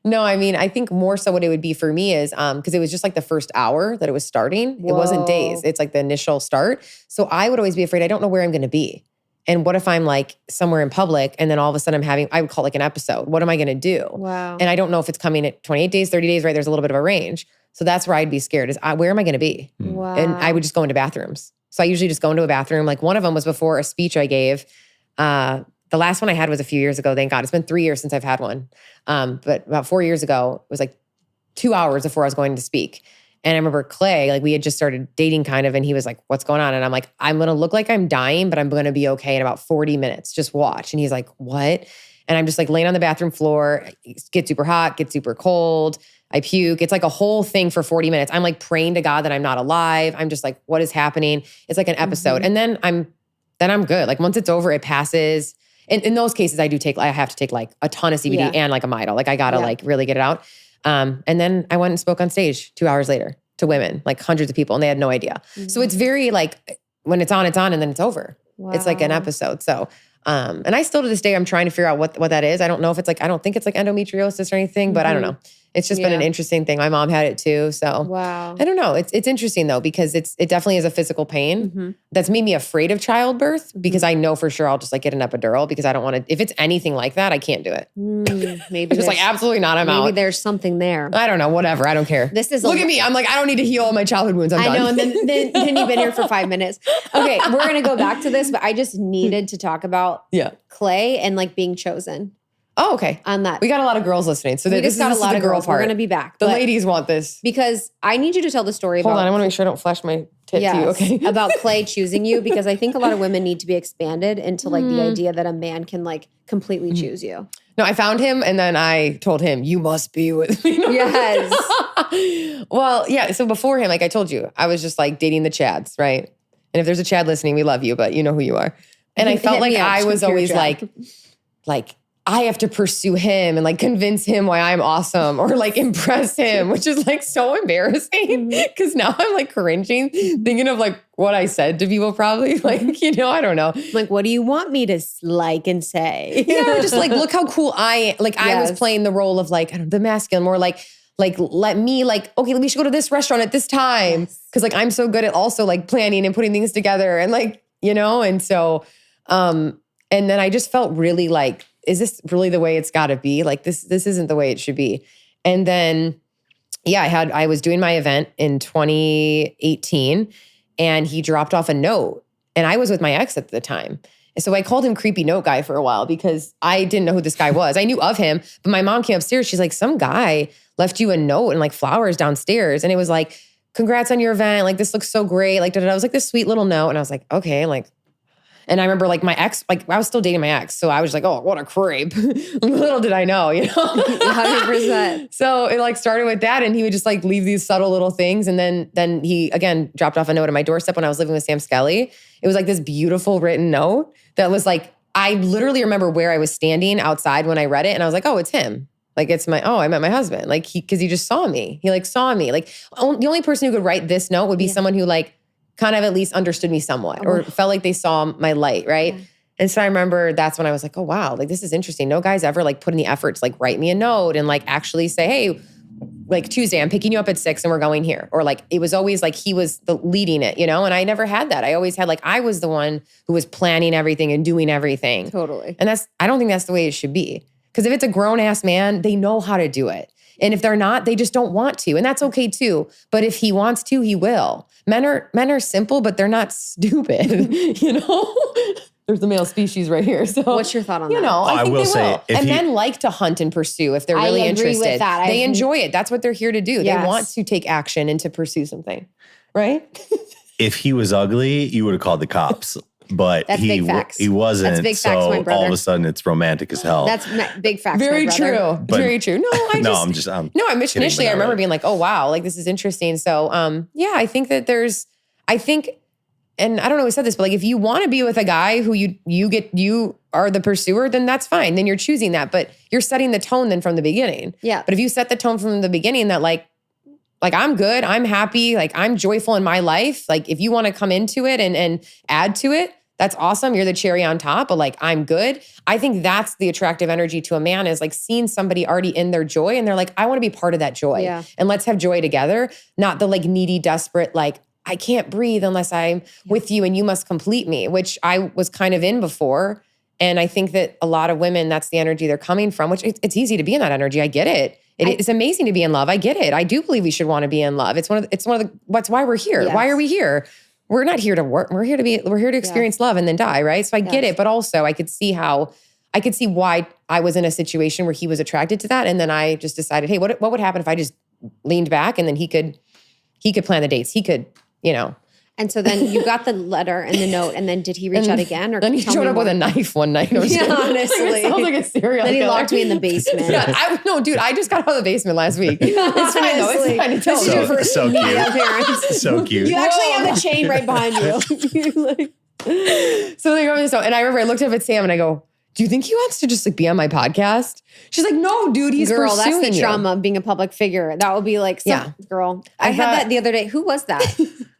No, I mean, I think more so what it would be for me is because it was just like the first hour that it was starting. It wasn't days. It's like the initial start. So I would always be afraid, I don't know where I'm going to be. And what if I'm like somewhere in public and then all of a sudden I would call it like an episode. What am I going to do? Wow. And I don't know if it's coming at 28 days, 30 days, right? There's a little bit of a range. So that's where I'd be scared is where am I going to be? Wow. And I would just go into bathrooms. So I usually just go into a bathroom. Like one of them was before a speech I gave. The last one I had was a few years ago. Thank God. It's been 3 years since I've had one. But about 4 years ago, it was like 2 hours before I was going to speak. And I remember Clay, like we had just started dating kind of, and he was like, what's going on? And I'm like, I'm going to look like I'm dying, but I'm going to be okay in about 40 minutes. Just watch. And he's like, what? And I'm just like laying on the bathroom floor, get super hot, get super cold. I puke. It's like a whole thing for 40 minutes. I'm like praying to God that I'm not alive. I'm just like, what is happening? It's like an episode. And then I'm good. Like once it's over, it passes. And in those cases, I have to take like a ton of CBD and like a Midol. Like I got to like really get it out. And then I went and spoke on stage 2 hours later to women, like hundreds of people, and they had no idea. So it's very like when it's on, and then it's over. Wow. It's like an episode. So, and I still to this day, I'm trying to figure out what that is. I don't know if it's like, I don't think it's like endometriosis or anything, but I don't know. It's just been an interesting thing. My mom had it too. So wow. I don't know. It's interesting though, because it definitely is a physical pain that's made me afraid of childbirth because I know for sure I'll just like get an epidural because I don't want to, if it's anything like that, I can't do it. Maybe just like, absolutely not. I'm out. Maybe there's something there. I don't know. Whatever. I don't care. Look at me. I'm like, I don't need to heal all my childhood wounds. I'm done. I know. And then you've been here for 5 minutes. Okay. We're going to go back to this, but I just needed to talk about Clay and like being chosen. Oh, okay. On that. We got a lot of girls listening. So we just got a lot of girls. We're going to be back. The ladies want this. Because I need you to tell the story Hold on. I want to make sure I don't flash my tit to you. Okay. About Clay choosing you, because I think a lot of women need to be expanded into like the idea that a man can like completely choose you. No, I found him and then I told him, you must be with me. Yes. Well, yeah. So before him, like I told you, I was just like dating the Chads, right? And if there's a Chad listening, we love you, but you know who you are. And I felt like I was always like, I have to pursue him and like convince him why I'm awesome or like impress him, which is like so embarrassing because now I'm like cringing thinking of like what I said to people probably like, you know, I don't know. Like, what do you want me to like and say? Yeah, just like, look how cool I was playing the role of like, I don't know, the masculine, more like let me like, okay, we should go to this restaurant at this time. Cause like, I'm so good at also like planning and putting things together and like, you know, and so, and then I just felt really like, is this really the way it's got to be? Like this isn't the way it should be. And then, yeah, I was doing my event in 2018 and he dropped off a note and I was with my ex at the time. And so I called him creepy note guy for a while because I didn't know who this guy was. I knew of him, but my mom came upstairs. She's like, some guy left you a note and like flowers downstairs. And it was like, congrats on your event. Like, this looks so great. Like, I was like this sweet little note. And I was like, okay, like, and I remember like my ex, like I was still dating my ex. So I was like, oh, what a creep. Little did I know, you know? 100%. So it like started with that and he would just like leave these subtle little things. And then he again dropped off a note at my doorstep when I was living with Sam Skelly. It was like this beautiful written note that was like, I literally remember where I was standing outside when I read it. And I was like, oh, it's him. Like I met my husband. Like cause he just saw me. He like saw me. Like the only person who could write this note would be someone who like kind of at least understood me somewhat or felt like they saw my light, right? Yeah. And so I remember that's when I was like, oh, wow, like this is interesting. No guy's ever like put in the effort to like write me a note and like actually say, hey, like Tuesday, I'm picking you up at 6 and we're going here. Or like, it was always like he was the leading it, and I never had that. I always had like, I was the one who was planning everything and doing everything. Totally. And I don't think that's the way it should be. Because if it's a grown ass man, they know how to do it. And if they're not, they just don't want to. And that's okay too. But if he wants to, he will. Men are simple, but they're not stupid, There's the male species right here. So what's your thought on that? I think will they say, will. And men like to hunt and pursue if they're really interested. With that. They enjoy it. That's what they're here to do. Yes. They want to take action and to pursue something, right? If he was ugly, you would have called the cops. But That's big facts. he wasn't. That's big facts, my so brother. all of a sudden, it's romantic as hell. That's big facts. Very my brother. true. Very true. No, I'm initially kidding, I remember really. being like, oh wow, like this is interesting. So I think that and I don't know who said this, but like if you want to be with a guy who you are the pursuer, then that's fine. Then you're choosing that. But you're setting the tone then from the beginning. Yeah. But if you set the tone from the beginning that like I'm good, I'm happy, like I'm joyful in my life. Like if you want to come into it and add to it, that's awesome. You're the cherry on top, but like, I'm good. I think that's the attractive energy to a man is like seeing somebody already in their joy and they're like, I want to be part of that joy. Yeah. And let's have joy together. Not the like needy, desperate, like I can't breathe unless I'm with you and you must complete me, which I was kind of in before. And I think that a lot of women, that's the energy they're coming from, which it's easy to be in that energy. I get it. It's amazing to be in love. I get it. I do believe we should want to be in love. It's one of the, that's why we're here. Yes. Why are we here? We're not here to work. We're here to experience love and then die, right? So I get it, but also I could see why I was in a situation where he was attracted to that, and then I just decided, hey, what would happen if I just leaned back and then he could plan the dates. He could, And so then you got the letter and the note, and then did he reach out again? Or then he showed up with a knife one night. Yeah, honestly. Sounds like a serial Then he killer. locked me in the basement. No, dude, I just got out of the basement last week. It's fine though. It's fine. It's This is your first so media cute. appearance. So cute. You actually have the chain right behind you. So they go over this, and I remember I looked up at Sam and I go, do you think he wants to just like be on my podcast? She's like, no, dude, he's Girl, that's pursuing the you. trauma of being a public figure. That would be like, girl. I had that the other day. Who was that?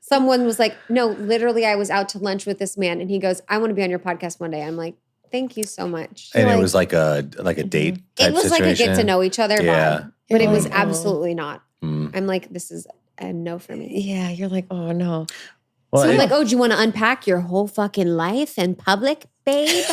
Someone was like, no, literally, I was out to lunch with this man, and he goes, I want to be on your podcast one day. I'm like, thank you so much. And it was like a date type it was situation. like a get to know each other vibe, but it was Oh. absolutely not. I'm like, this is a no for me. Yeah, you're like, oh no. Well, So I'm like, oh, do you want to unpack your whole fucking life in public, babe?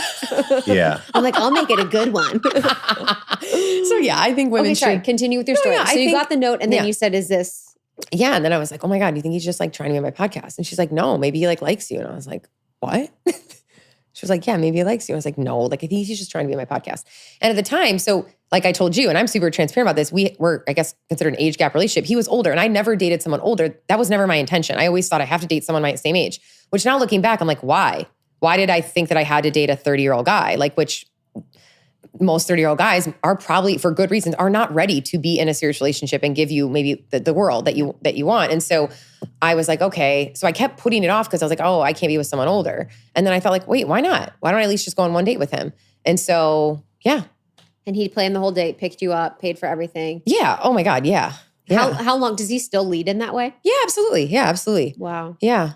yeah. I'm like, I'll make it a good one. So yeah, I think women Okay, sorry. should. Continue with your story. yeah, so I you think- got the note, and then yeah. you said, "Is this?" Yeah, and then I was like, oh my God, you think he's just like trying to be on my podcast? And she's like, no, maybe he like likes you. And I was like, what? She was like, yeah, maybe he likes you. I was like, no, like I think he's just trying to be on my podcast. And at the time, so like I told you, and I'm super transparent about this, we were, I guess, considered an age gap relationship. He was older, and I never dated someone older. That was never my intention. I always thought I have to date someone my same age, which now looking back, I'm like, why? Why did I think that I had to date a 30-year-old guy? Like, which most 30-year-old guys are probably, for good reasons, are not ready to be in a serious relationship and give you maybe the world that you want. And so I was like, okay. So I kept putting it off because I was like, oh, I can't be with someone older. And then I felt like, wait, why not? Why don't I at least just go on one date with him? And so, yeah. And he planned the whole date, picked you up, paid for everything. Yeah. Oh my God. Yeah. Yeah. How long does he still lead in that way? Yeah, absolutely. Yeah, absolutely. Wow. Yeah.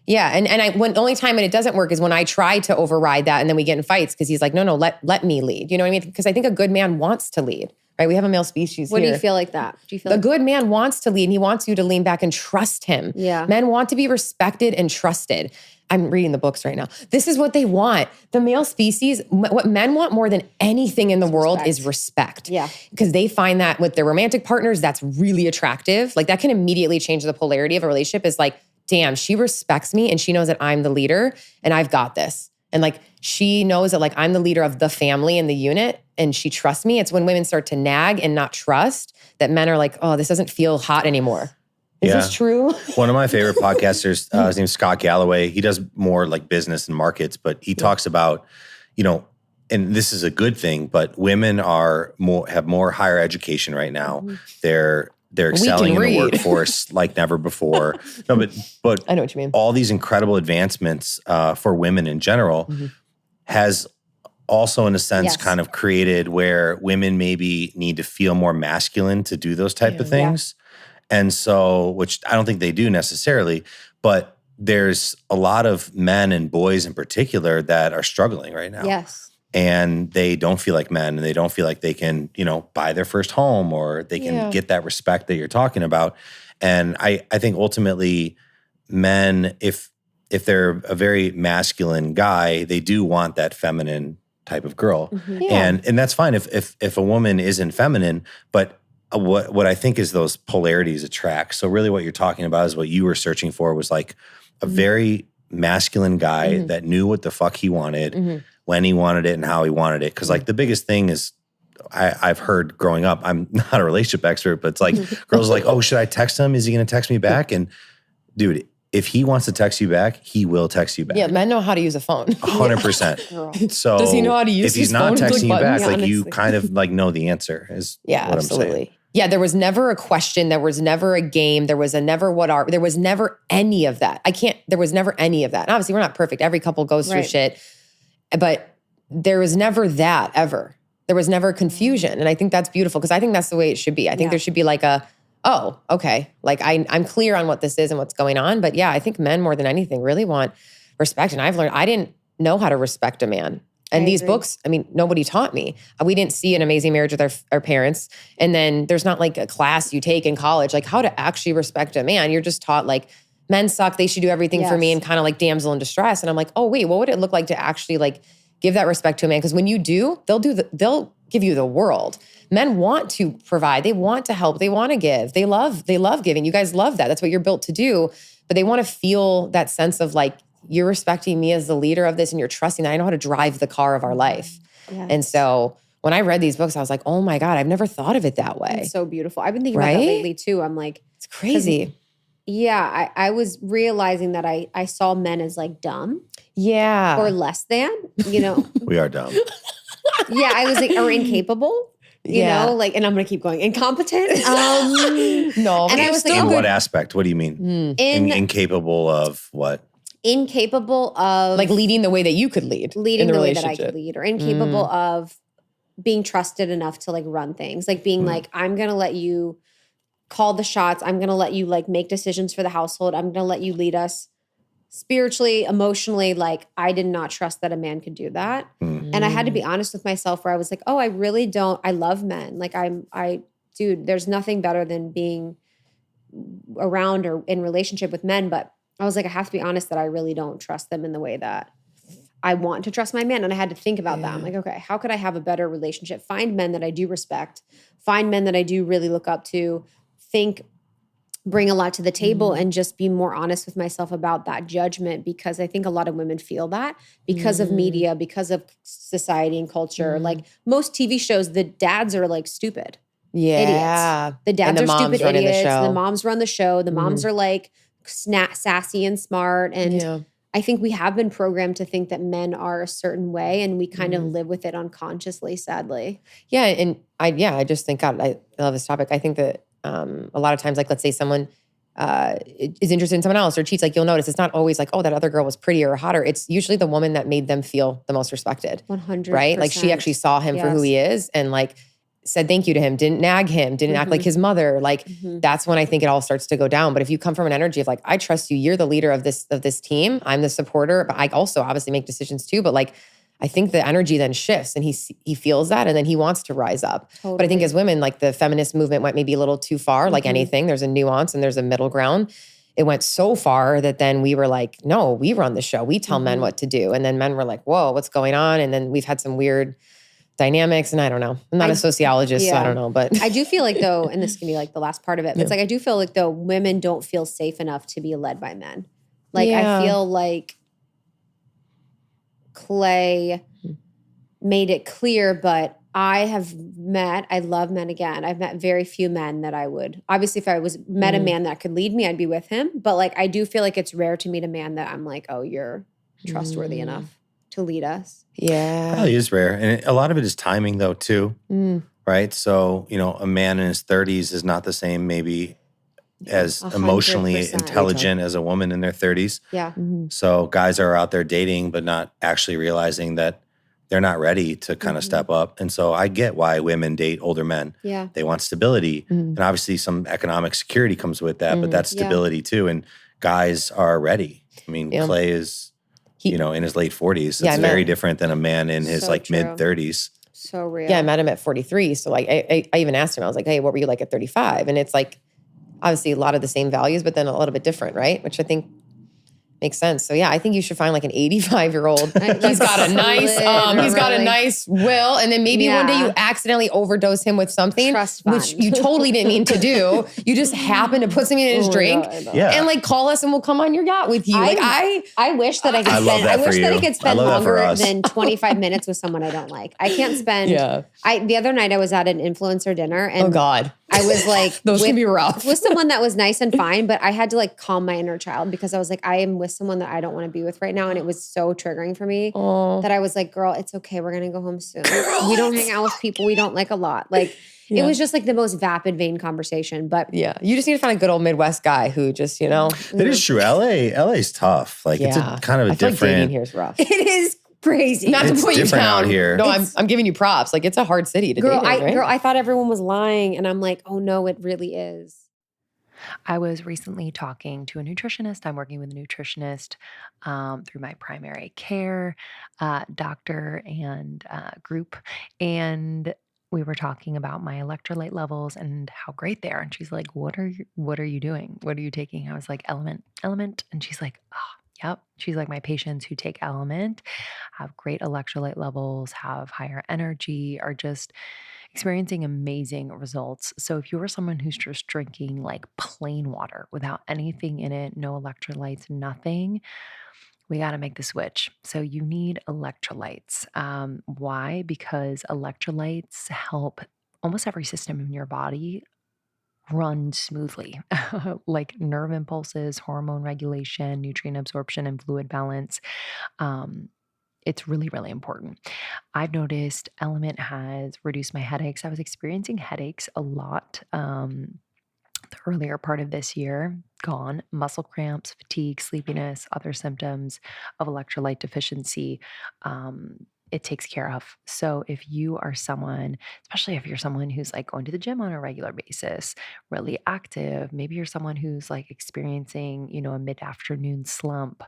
Yeah. And the only time when it doesn't work is when I try to override that and then we get in fights because he's like, no, let me lead. You know what I mean? Because I think a good man wants to lead, right? We have a male species What here. do you feel like that? Do you feel The like good man wants to lead and he wants you to lean back and trust him. Yeah. Men want to be respected and trusted. I'm reading the books right now. This is what they want. The male species, what men want more than anything in the world is respect. Yeah. Because they find that with their romantic partners, that's really attractive. Like that can immediately change the polarity of a relationship is like, damn, she respects me and she knows that I'm the leader and I've got this. And like, she knows that like I'm the leader of the family and the unit and she trusts me. It's when women start to nag and not trust that men are like, oh, this doesn't feel hot anymore. Is this true? One of my favorite podcasters, his name's Scott Galloway. He does more like business and markets, but he talks about, and this is a good thing, but women have more higher education right now. They're excelling in the workforce like never before. No, but I know what you mean. All these incredible advancements for women in general has also, in a sense, kind of created where women maybe need to feel more masculine to do those type of things. And so, which I don't think they do necessarily, but there's a lot of men and boys in particular that are struggling right now. Yes. and they don't feel like men and they don't feel like they can, buy their first home or they can get that respect that you're talking about. And I think ultimately men, if they're a very masculine guy, they do want that feminine type of girl. Mm-hmm. And that's fine if a woman isn't feminine, but what I think is those polarities attract. So really what you're talking about is what you were searching for was like a very masculine guy that knew what the fuck he wanted, when he wanted it and how he wanted it. Because like the biggest thing is I've heard growing up, I'm not a relationship expert, but it's like girls are like, oh, should I text him? Is he going to text me back? And dude, if he wants to text you back, he will text you back. Yeah, men know how to use a phone. 100%. So does he know how to use if he's his not phone? texting you back, like you honestly. kind of like know the answer is Yeah, what absolutely. I'm saying. Yeah, there was never a question. There was never a game. There was there was never any of that. There was never any of that. And obviously, we're not perfect. Every couple goes through shit. But there was never that ever. There was never confusion. And I think that's beautiful because I think that's the way it should be. I think there should be like oh, okay. Like I'm clear on what this is and what's going on. But yeah, I think men more than anything really want respect. And I've learned I didn't know how to respect a man. And these books, I mean, nobody taught me. We didn't see An Amazing Marriage with our parents. And then there's not like a class you take in college, like how to actually respect a man. You're just taught like men suck, they should do everything for me and kind of like damsel in distress. And I'm like, oh wait, what would it look like to actually like give that respect to a man? Because when you do, they'll give you the world. Men want to provide, they want to help, they want to give. They love giving. You guys love that. That's what you're built to do. But they want to feel that sense of like, you're respecting me as the leader of this and you're trusting that I know how to drive the car of our life. Yes. And so when I read these books, I was like, oh my God, I've never thought of it that way. It's so beautiful. I've been thinking about that lately too. I'm like, it's crazy. Yeah, I was realizing that I saw men as like dumb. Yeah. Or less than, We are dumb. Yeah, I was like, or incapable. You know, like, and I'm going to keep going. Incompetent. No. And I was like, in what aspect? What do you mean? Incapable of what? Incapable of like leading the way that you could lead leading in the way that I relationship. could lead, or incapable of being trusted enough to like run things, like being like, I'm going to let you call the shots. I'm going to let you like make decisions for the household. I'm going to let you lead us spiritually, emotionally. Like I did not trust that a man could do that. And I had to be honest with myself where I was like, oh, I really don't. I love men. Like dude, there's nothing better than being around or in relationship with men. But I was like, I have to be honest that I really don't trust them in the way that I want to trust my man. And I had to think about that. I'm like, okay, how could I have a better relationship? Find men that I do respect, find men that I do really look up to, bring a lot to the table, and just be more honest with myself about that judgment, because I think a lot of women feel that because of media, because of society and culture. Like most TV shows, the dads are like stupid. Idiots. The dads are stupid idiots. The moms run the show. The moms are like sassy and smart. And I think we have been programmed to think that men are a certain way, and we kind of live with it unconsciously, sadly. Yeah. And I just think, God, I love this topic. I think that a lot of times, like let's say someone is interested in someone else or cheats, like you'll notice it's not always like, oh, that other girl was prettier or hotter. It's usually the woman that made them feel the most respected. 100%. Right? Like she actually saw him for who he is and like said thank you to him, didn't nag him, didn't act like his mother. Like that's when I think it all starts to go down. But if you come from an energy of like, I trust you, you're the leader of this team, I'm the supporter, but I also obviously make decisions too. But like, I think the energy then shifts and he feels that and then he wants to rise up. Totally. But I think as women, like the feminist movement went maybe a little too far, like anything, there's a nuance and there's a middle ground. It went so far that then we were like, no, we run the show. We tell men what to do. And then men were like, whoa, what's going on? And then we've had some weird dynamics and I don't know. I'm not a sociologist, so I don't know. But I do feel like though, and this can be like the last part of it, but it's like I do feel like though women don't feel safe enough to be led by men. Like I feel like Clay made it clear, but I love men again. I've met very few men that I would, obviously if I met a man that could lead me, I'd be with him. But like, I do feel like it's rare to meet a man that I'm like, oh, you're trustworthy enough to lead us. Yeah. Probably is rare. And a lot of it is timing though too, right? So, a man in his 30s is not the same maybe as 100%. Emotionally intelligent as a woman in their 30s. Yeah. So guys are out there dating, but not actually realizing that they're not ready to kind of step up. And so I get why women date older men. Yeah. They want stability. And obviously some economic security comes with that, but that's stability too. And guys are ready. I mean, Clay is in his late 40s. Yeah, It's I very met- different than a man in his So like true. mid 30s. So real. Yeah, I met him at 43. So like I even asked him, I was like, hey, what were you like at 35? And it's like obviously a lot of the same values, but then a little bit different, right? Which I think makes sense. So yeah, I think you should find like an 85-year-old. He's got a nice will, and then maybe one day you accidentally overdose him with something, Trust which fund. you totally didn't mean to do. You just happen to put something in his drink, Yeah. and like call us and we'll come on your yacht with you. I wish that I could I love spend. that I wish for that I you. could I spend love that for longer us. than 25 minutes with someone I don't like. I can't spend. Yeah. The other night I was at an influencer dinner and Oh God, I was like, those can be rough. with someone that was nice and fine, but I had to like calm my inner child because I was like, I am with someone that I don't want to be with right now. And it was so triggering for me that I was like, girl, it's okay. We're going to go home soon. We don't hang out with people we don't like a lot. Like it was just like the most vapid, vain conversation. But Yeah, you just need to find a good old Midwest guy who just, It is true. LA's tough. Like it's a kind of a I feel like dating different. here is rough. it is crazy. Not to It's put you different down out here. No, I'm giving you props. Like it's a hard city to date in, right? I thought everyone was lying. And I'm like, oh no, it really is. I was recently talking to a nutritionist. I'm working with a nutritionist through my primary care doctor and group. And we were talking about my electrolyte levels and how great they are. And she's like, what are you doing? What are you taking? I was like, Element. And she's like, oh, yep. She's like, my patients who take Element have great electrolyte levels, have higher energy, are just experiencing amazing results. So if you are someone who's just drinking like plain water without anything in it, no electrolytes, nothing, we got to make the switch. So you need electrolytes. Why? Because electrolytes help almost every system in your body run smoothly, like nerve impulses, hormone regulation, nutrient absorption, and fluid balance. It's really, really important. I've noticed Element has reduced my headaches. I was experiencing headaches a lot the earlier part of this year. Gone. Muscle cramps, fatigue, sleepiness, other symptoms of electrolyte deficiency. It takes care of. So if you are someone, especially if you're someone who's like going to the gym on a regular basis, really active, maybe you're someone who's like experiencing, a mid-afternoon slump,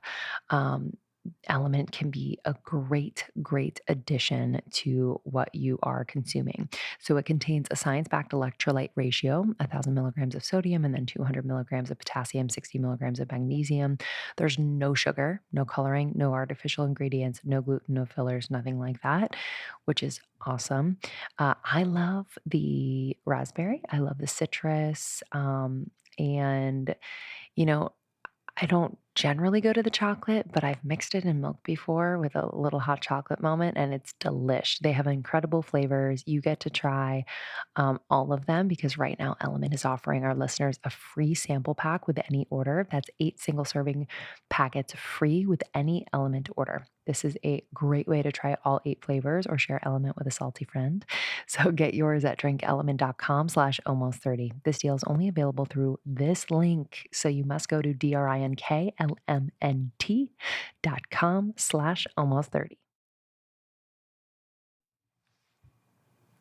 Element can be a great, great addition to what you are consuming. So it contains a science-backed electrolyte ratio, 1,000 milligrams of sodium, and then 200 milligrams of potassium, 60 milligrams of magnesium. There's no sugar, no coloring, no artificial ingredients, no gluten, no fillers, nothing like that, which is awesome. I love the raspberry. I love the citrus. And, I don't generally go to the chocolate, but I've mixed it in milk before with a little hot chocolate moment, and it's delish. They have incredible flavors. You get to try all of them because right now Element is offering our listeners a free sample pack with any order. That's 8 single-serving packets free with any Element order. This is a great way to try all 8 flavors or share Element with a salty friend. So get yours at drinkelement.com/almost30. This deal is only available through this link. So you must go to drinklmnt.com/almost30.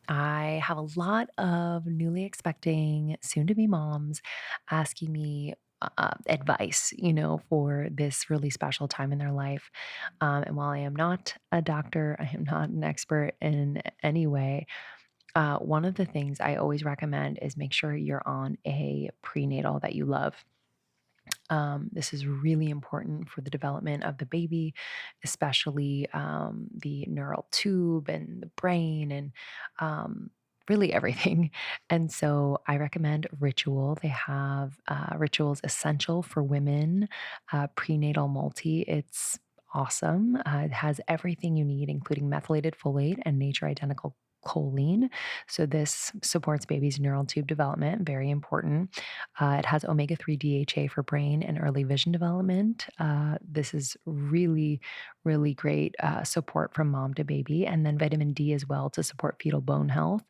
I have a lot of newly expecting, soon-to-be moms asking me advice, for this really special time in their life. And while I am not a doctor, I am not an expert in any way. One of the things I always recommend is make sure you're on a prenatal that you love. This is really important for the development of the baby, especially the neural tube and the brain and really everything. And so I recommend Ritual. They have Ritual's Essential for Women Prenatal Multi. It's awesome. It has everything you need, including methylated folate and nature identical choline. So this supports baby's neural tube development, very important. It has omega-3 DHA for brain and early vision development. This is really, really great support from mom to baby. And then vitamin D as well to support fetal bone health.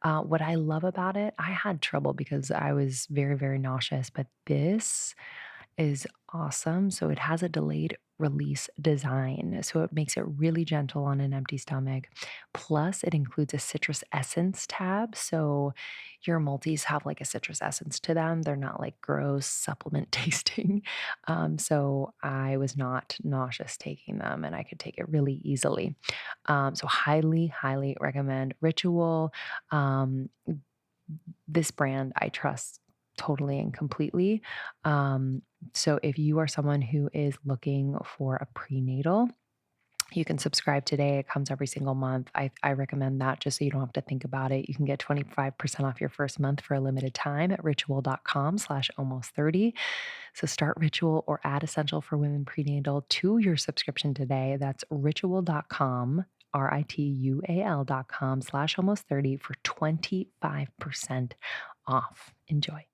What I love about it, I had trouble because I was very, very nauseous, but this is awesome. So it has a delayed release design. So it makes it really gentle on an empty stomach. Plus, it includes a citrus essence tab. So your multis have like a citrus essence to them. They're not like gross supplement tasting. So I was not nauseous taking them, and I could take it really easily. So highly, highly recommend Ritual. This brand I trust totally and completely. So if you are someone who is looking for a prenatal, you can subscribe today. It comes every single month. I recommend that just so you don't have to think about it. You can get 25% off your first month for a limited time at ritual.com/almost30. So start Ritual or add Essential for Women Prenatal to your subscription today. That's ritual.com, ritual.com/almost30 for 25% off. Enjoy.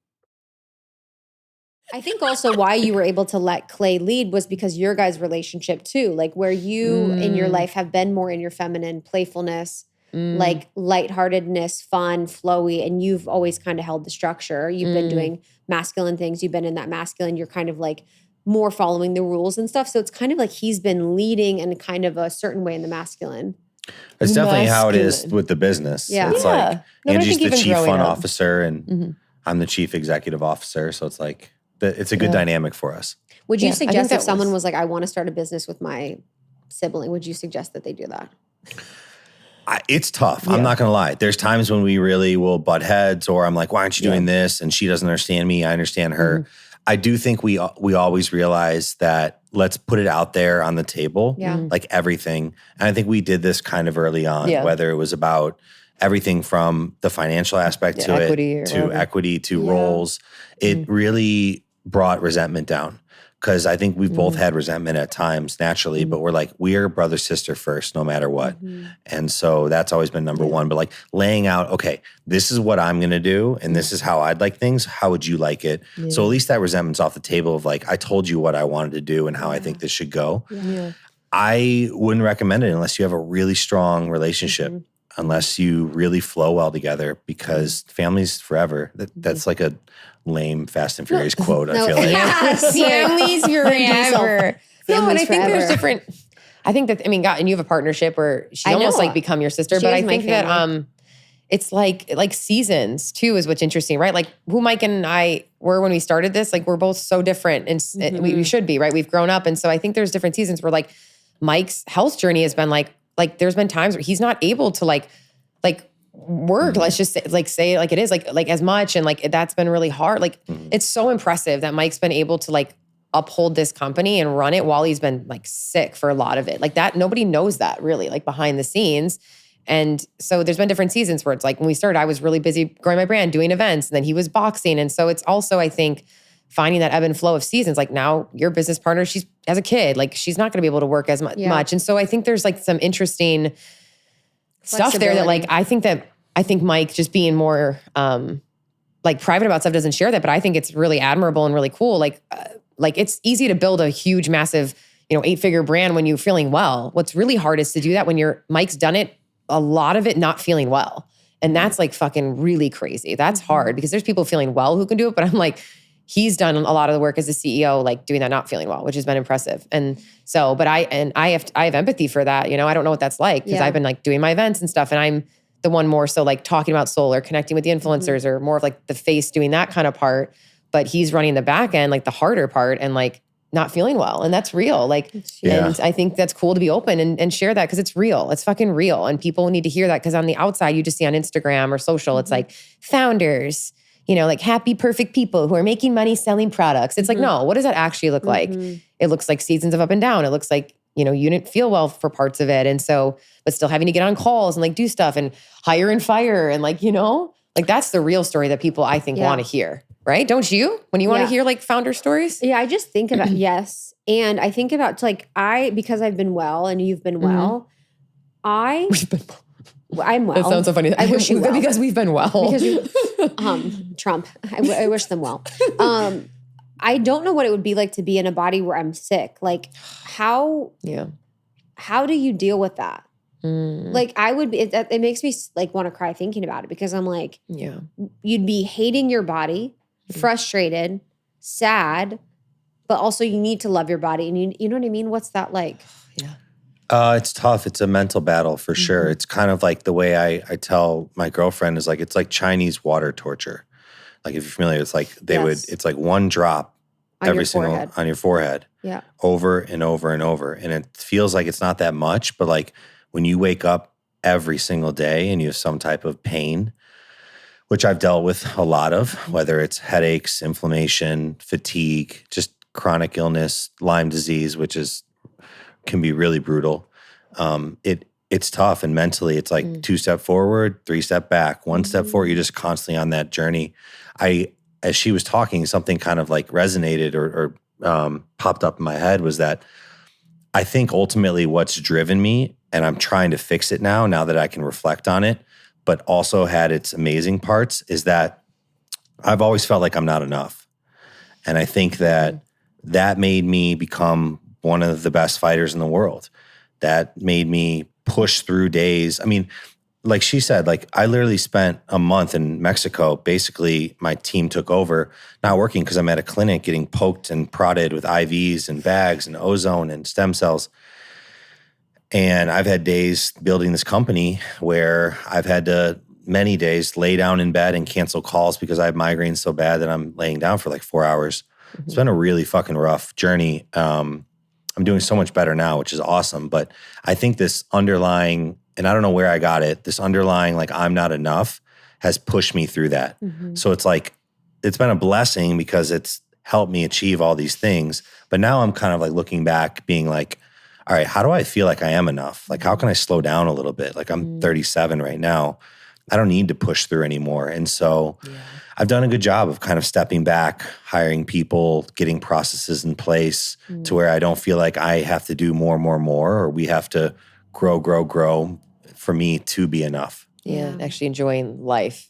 I think also why you were able to let Clay lead was because your guys' relationship too, like where you in your life have been more in your feminine playfulness, like lightheartedness, fun, flowy, and you've always kind of held the structure. You've been doing masculine things. You've been in that masculine. You're kind of like more following the rules and stuff. So it's kind of like he's been leading in kind of a certain way in the masculine. It's definitely how it is with the business. Yeah. It's Yeah. like No, but I Angie's think the even chief growing fun up. officer and I'm the chief executive officer. So it's like, it's a good dynamic for us. Would you Yeah, I think suggest that if someone was like, I want to start a business with my sibling, would you suggest that they do that? It's tough. I'm not going to lie. There's times when we really will butt heads, or I'm like, why aren't you doing this? And she doesn't understand me. I understand her. I do think we always realize that let's put it out there on the table, like everything. And I think we did this kind of early on, whether it was about everything from the financial aspect to equity it, to whatever. equity, to roles. It really brought resentment down. Because I think we've both had resentment at times naturally, but we're like, we are brother, sister first, no matter what. And so that's always been number one. But like laying out, okay, this is what I'm going to do and this is how I'd like things. How would you like it? So at least that resentment's off the table of like, I told you what I wanted to do and how I think this should go. I wouldn't recommend it unless you have a really strong relationship, unless you really flow well together, because family's forever. That's like a lame Fast and Furious quote, I feel like. Families forever. No, and I think there's forever. different. I think that, I mean, God, and you have a partnership where she's almost like become your sister. She But is I my think that it's like seasons too is what's interesting, right? Like who Mike and I were when we started this, like we're both so different, and we should be, right? We've grown up, and so I think there's different seasons where like Mike's health journey has been like there's been times where he's not able to like work, let's just say it like it is, like as much, and like that's been really hard. Like it's so impressive that Mike's been able to like uphold this company and run it while he's been like sick for a lot of it. Like that, nobody knows that really, like behind the scenes. And so there's been different seasons where it's like when we started, I was really busy growing my brand, doing events, and then he was boxing. And so it's also, I think, finding that ebb and flow of seasons. Like now your business partner, she's has a kid, like she's not going to be able to work as much. And so I think there's like some interesting stuff there that like, I think Mike just being more like private about stuff doesn't share that, but I think it's really admirable and really cool. Like it's easy to build a huge, massive, 8-figure brand when you're feeling well. What's really hard is to do that when Mike's done it, a lot of it not feeling well. And that's like fucking really crazy. That's hard because there's people feeling well who can do it, but I'm like, he's done a lot of the work as a CEO, like doing that, not feeling well, which has been impressive. And so, but I have empathy for that. I don't know what that's like because I've been like doing my events and stuff, and I'm the one more so like talking about soul or connecting with the influencers or more of like the face doing that kind of part. But he's running the back end, like the harder part, and like not feeling well. And that's real. Like, and I think that's cool to be open and share that because it's real. It's fucking real. And people need to hear that because on the outside, you just see on Instagram or social, it's like founders, like happy, perfect people who are making money selling products. It's like, no, what does that actually look like? It looks like seasons of up and down. It looks like, you didn't feel well for parts of it. And so, but still having to get on calls and like do stuff and hire and fire and like, like that's the real story that people I think want to hear. Right? Don't you? When you want to hear like founder stories? Yeah, I just think about, yes. And I think about like, because I've been well and you've been well, I'm well. That sounds so funny. I wish you well. Because we've been well. Because you, Trump, I wish them well. I don't know what it would be like to be in a body where I'm sick. Like how do you deal with that? Like I would be, it makes me like want to cry thinking about it because I'm like, you'd be hating your body, frustrated, sad, but also you need to love your body. And you know what I mean? What's that like? Yeah. It's tough. It's a mental battle for sure. It's kind of like the way I tell my girlfriend is like, it's like Chinese water torture. Like if you're familiar, it's like it's like one drop On every your single forehead. on your forehead. Yeah. Over and over and over. And it feels like it's not that much, but like when you wake up every single day and you have some type of pain, which I've dealt with a lot of, whether it's headaches, inflammation, fatigue, just chronic illness, Lyme disease, which can be really brutal. It's tough, and mentally it's like 2 step forward, 3 step back, 1 step forward. You're just constantly on that journey. As she was talking, something kind of like resonated or popped up in my head was that I think ultimately what's driven me, and I'm trying to fix it now that I can reflect on it, but also had its amazing parts, is that I've always felt like I'm not enough. And I think that made me become one of the best fighters in the world. That made me push through days. I mean, like she said, like I literally spent a month in Mexico. Basically, my team took over, not working because I'm at a clinic getting poked and prodded with IVs and bags and ozone and stem cells. And I've had days building this company where I've had to, many days, lay down in bed and cancel calls because I have migraines so bad that I'm laying down for like 4 hours. It's been a really fucking rough journey. I'm doing so much better now, which is awesome. But I think this underlying, and I don't know where I got it, this underlying like I'm not enough has pushed me through that. So it's like, it's been a blessing because it's helped me achieve all these things. But now I'm kind of like looking back being like, all right, how do I feel like I am enough? Like, how can I slow down a little bit? Like I'm 37 right now. I don't need to push through anymore. And so I've done a good job of kind of stepping back, hiring people, getting processes in place to where I don't feel like I have to do more, or we have to grow for me to be enough. Yeah. Actually enjoying life,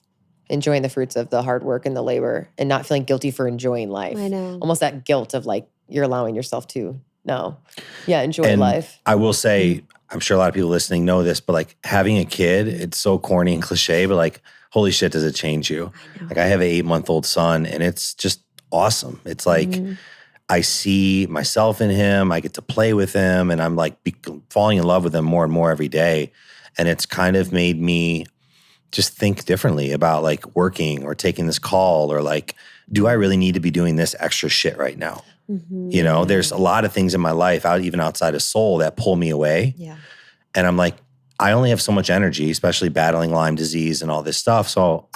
enjoying the fruits of the hard work and the labor, and not feeling guilty for enjoying life. I know. Almost that guilt of like, you're allowing yourself to enjoy life. I will say, I'm sure a lot of people listening know this, but like having a kid, it's so corny and cliche, but like, holy shit, does it change you? Like I have an 8-month-old son and it's just awesome. It's like, I see myself in him. I get to play with him and I'm like falling in love with him more and more every day. And it's kind of made me just think differently about like working or taking this call or like, do I really need to be doing this extra shit right now? You know, there's a lot of things in my life, even outside of soul, that pull me away. Yeah. And I'm like, I only have so much energy, especially battling Lyme disease and all this stuff. So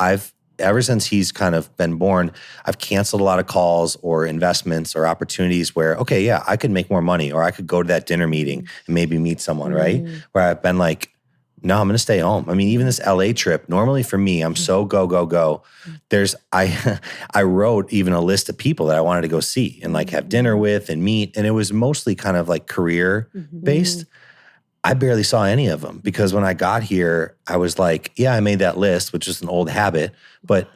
ever since he's kind of been born, I've canceled a lot of calls or investments or opportunities where, okay, yeah, I could make more money or I could go to that dinner meeting and maybe meet someone, right? Where I've been like, no, I'm going to stay home. I mean, even this LA trip, normally for me, I'm so go. I wrote even a list of people that I wanted to go see and like have dinner with and meet. And it was mostly kind of like career based. I barely saw any of them because when I got here, I was like, yeah, I made that list, which is an old habit, but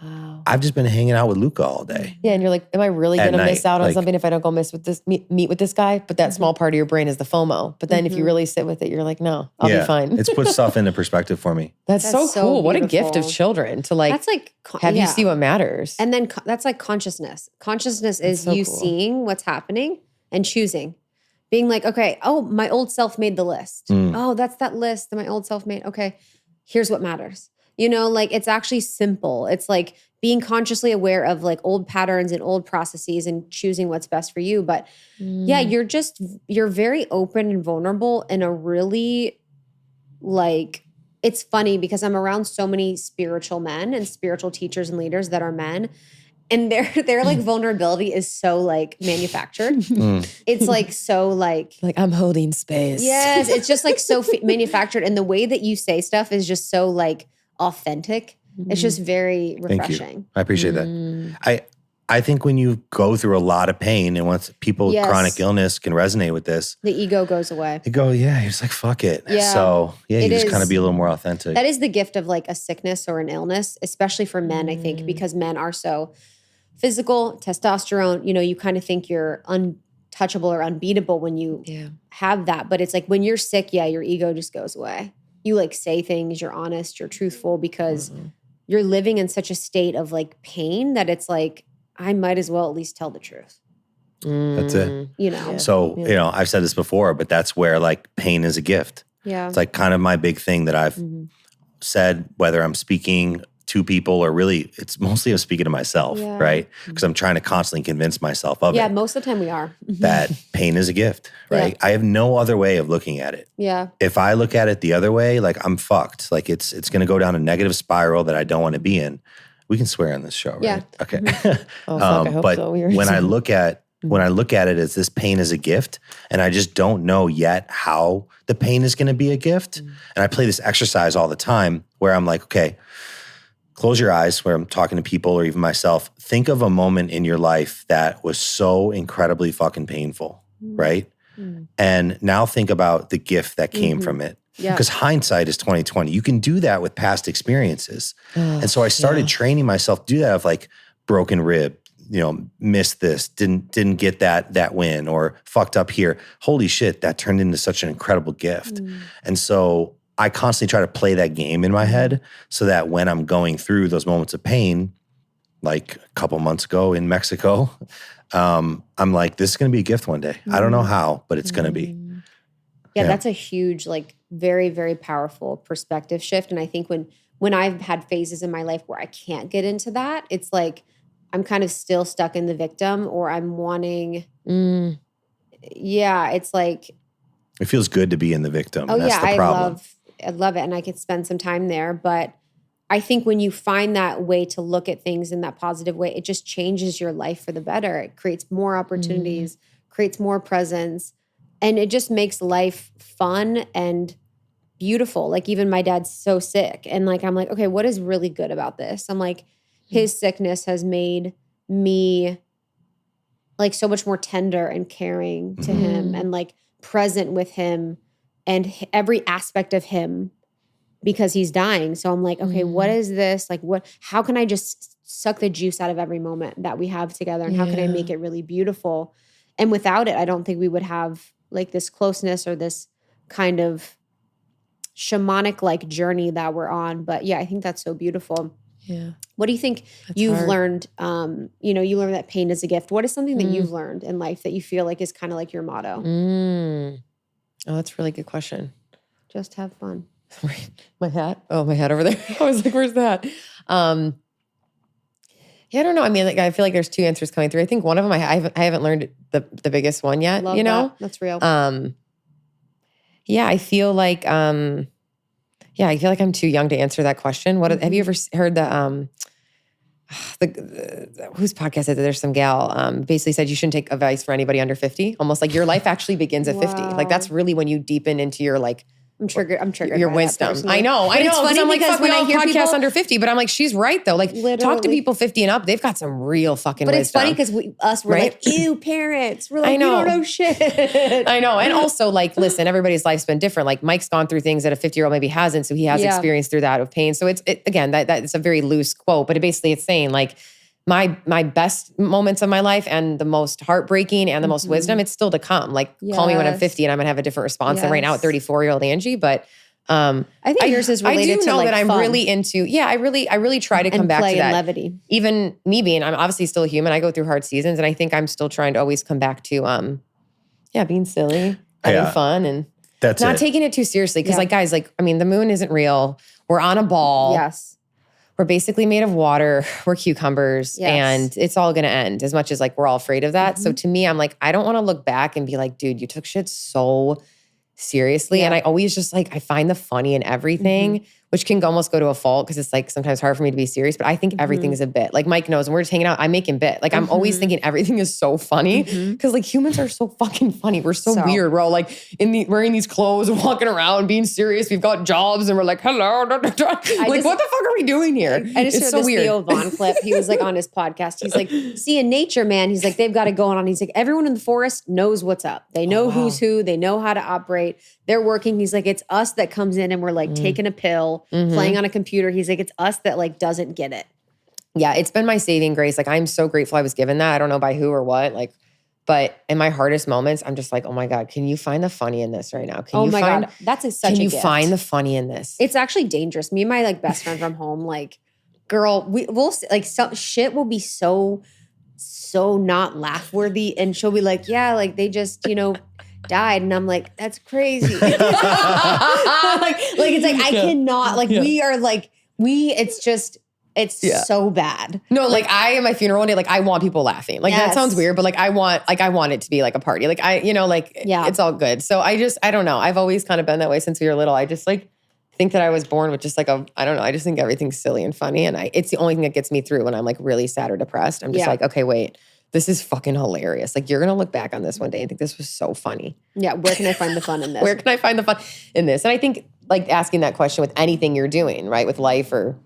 I've just been hanging out with Luca all day. Yeah, and you're like, am I really going to miss out on like, something if I don't go meet with this guy? But that small part of your brain is the FOMO. But then if you really sit with it, you're like, no, I'll be fine. It's put stuff into perspective for me. That's so cool. What a gift of beautiful. children to like, That's like have you see what matters. And then that's like consciousness. Consciousness is so you cool. seeing what's happening and choosing. Being like, okay, oh, my old self made the list. Oh, that's that list that my old self made. Okay, here's what matters. You know, like it's actually simple. It's like being consciously aware of like old patterns and old processes and choosing what's best for you. But yeah, you're very open and vulnerable in a really like, it's funny because I'm around so many spiritual men and spiritual teachers and leaders that are men. And their like vulnerability is so like manufactured. It's like so like I'm holding space. Yes, it's just like so manufactured, and the way that you say stuff is just so like authentic. It's just very refreshing. Thank you. I appreciate that. I think when you go through a lot of pain, and once people with chronic illness can resonate with this, the ego goes away. You go, yeah, you're just like, fuck it. Yeah, so yeah, you just kind of be a little more authentic. That is the gift of like a sickness or an illness, especially for men, I think, because men are so physical, testosterone, you know, you kind of think you're untouchable or unbeatable when you have that. But it's like when you're sick, your ego just goes away. You like say things, you're honest, you're truthful because you're living in such a state of like pain that it's like, I might as well at least tell the truth. That's it. You know? So, you know, I've said this before, but that's where like pain is a gift. Yeah. It's like kind of my big thing that I've said, whether I'm speaking to people or really, it's mostly I'm speaking to myself, right? Because I'm trying to constantly convince myself of it. Yeah, most of the time we are. That pain is a gift, right? I have no other way of looking at it. Yeah. If I look at it the other way, like I'm fucked. Like it's going to go down a negative spiral that I don't want to be in. We can swear on this show, right? Yeah. Okay. Oh, fuck, I hope but so. when I look at it as this pain is a gift, and I just don't know yet how the pain is going to be a gift, and I play this exercise all the time where I'm like, okay, close your eyes where I'm talking to people or even myself. Think of a moment in your life that was so incredibly fucking painful, right? And now think about the gift that came from it. Because hindsight is 20/20. You can do that with past experiences. And so I started training myself to do that of like broken rib, you know, missed this, didn't get that win, or fucked up here. Holy shit, that turned into such an incredible gift. And so I constantly try to play that game in my head so that when I'm going through those moments of pain, like a couple months ago in Mexico, I'm like, this is going to be a gift one day. I don't know how, but it's going to be. Yeah, that's a huge, like very, very powerful perspective shift. And I think when I've had phases in my life where I can't get into that, it's like I'm kind of still stuck in the victim, or I'm wanting, it's like. It feels good to be in the victim. Oh, That's yeah, the problem. I love it. And I could spend some time there. But I think when you find that way to look at things in that positive way, it just changes your life for the better. It creates more opportunities, creates more presence, and it just makes life fun and beautiful. Like even my dad's so sick, and like I'm like, okay, what is really good about this? I'm like, his sickness has made me like so much more tender and caring to him, and like present with him and every aspect of him, because he's dying. So I'm like, okay, what is this? Like how can I just suck the juice out of every moment that we have together? And how can I make it really beautiful? And without it, I don't think we would have like this closeness or this kind of shamanic like journey that we're on. But yeah, I think that's so beautiful. Yeah. What do you think you've learned? You know, you learned that pain is a gift. What is something that you've learned in life that you feel like is kind of like your motto? Oh, that's a really good question. Just have fun. My hat? Oh, my hat over there. I was like, where's that? Yeah, I don't know. I mean, like, I feel like there's two answers coming through. I think one of them, I haven't learned the biggest one yet. Love you know, that's real. Yeah, I feel like, I feel like I'm too young to answer that question. What have you ever heard the whose podcast is it? There's some gal basically said you shouldn't take advice from anybody under 50. Almost like your life actually begins at 50. Like that's really when you deepen into your like. I'm triggered. Your wisdom. I know. It's funny I'm like, because when I hear podcasts people under 50, but I'm like, she's right though. Like, talk to people 50 and up. They've got some real fucking wisdom. But it's funny because we're like, ew, parents. We're like, I know. You don't know shit. I know. And also, like, listen, everybody's life's been different. Like, Mike's gone through things that a 50-year-old maybe hasn't, so he has experience through that of pain. So again, it's a very loose quote, but it's saying like, my best moments of my life and the most heartbreaking and the most wisdom, it's still to come. Like, call me when I'm 50 and I'm gonna have a different response than right now at 34-year-old Angie. But I think yours is related to I do know like that I'm fun. really into, I really try to come back to that. Levity. Even me being, I'm obviously still a human. I go through hard seasons, and I think I'm still trying to always come back to, being silly, having fun, and That's not it. taking it too seriously. Because like, guys, like, I mean, the moon isn't real. We're on a ball. Yes. We're basically made of water. We're cucumbers. Yes. And it's all going to end, as much as like we're all afraid of that. So to me, I'm like, I don't want to look back and be like, dude, you took shit so seriously. And I always just like, I find the funny in everything, which can almost go to a fault because it's like sometimes hard for me to be serious, but I think everything is a bit. Like Mike knows when we're just hanging out, I'm making bit. Like I'm always thinking everything is so funny because like humans are so fucking funny. We're so weird. We're all like wearing these clothes and walking around being serious. We've got jobs and we're like, hello. Like, what the fuck are we doing here? I just it's heard so this weird. Theo Vaughn clip. He was like on his podcast. He's like, see, in nature, man, he's like, they've got it going on. He's like, everyone in the forest knows what's up. They know who's who. They know how to operate. They're working. He's like, it's us that comes in and we're like taking a pill, playing on a computer. He's like, it's us that like doesn't get it. Yeah, it's been my saving grace. Like I'm so grateful I was given that. I don't know by who or what. Like, but in my hardest moments, I'm just like, oh my God, can you find the funny in this right now? God, that's such a Can you gift. find the funny in this? It's actually dangerous. Me and my like best friend from home, like, girl, we'll like some shit will be so so not laugh worthy. And she'll be like, yeah, like they just, died. And I'm like, that's crazy. like it's like, I cannot, like we are like, it's just, it's so bad. No, like I at my funeral one day, like I want people laughing. Like that sounds weird, but like I want it to be like a party. Like it's all good. So I don't know. I've always kind of been that way since we were little. I just like think that I was born with just like I don't know. I just think everything's silly and funny. And it's the only thing that gets me through when I'm like really sad or depressed. I'm just like, okay, wait, this is fucking hilarious. Like you're going to look back on this one day and think this was so funny. Yeah. Where can I find the fun in this? Where can I find the fun in this? And I think like asking that question with anything you're doing, right? With life or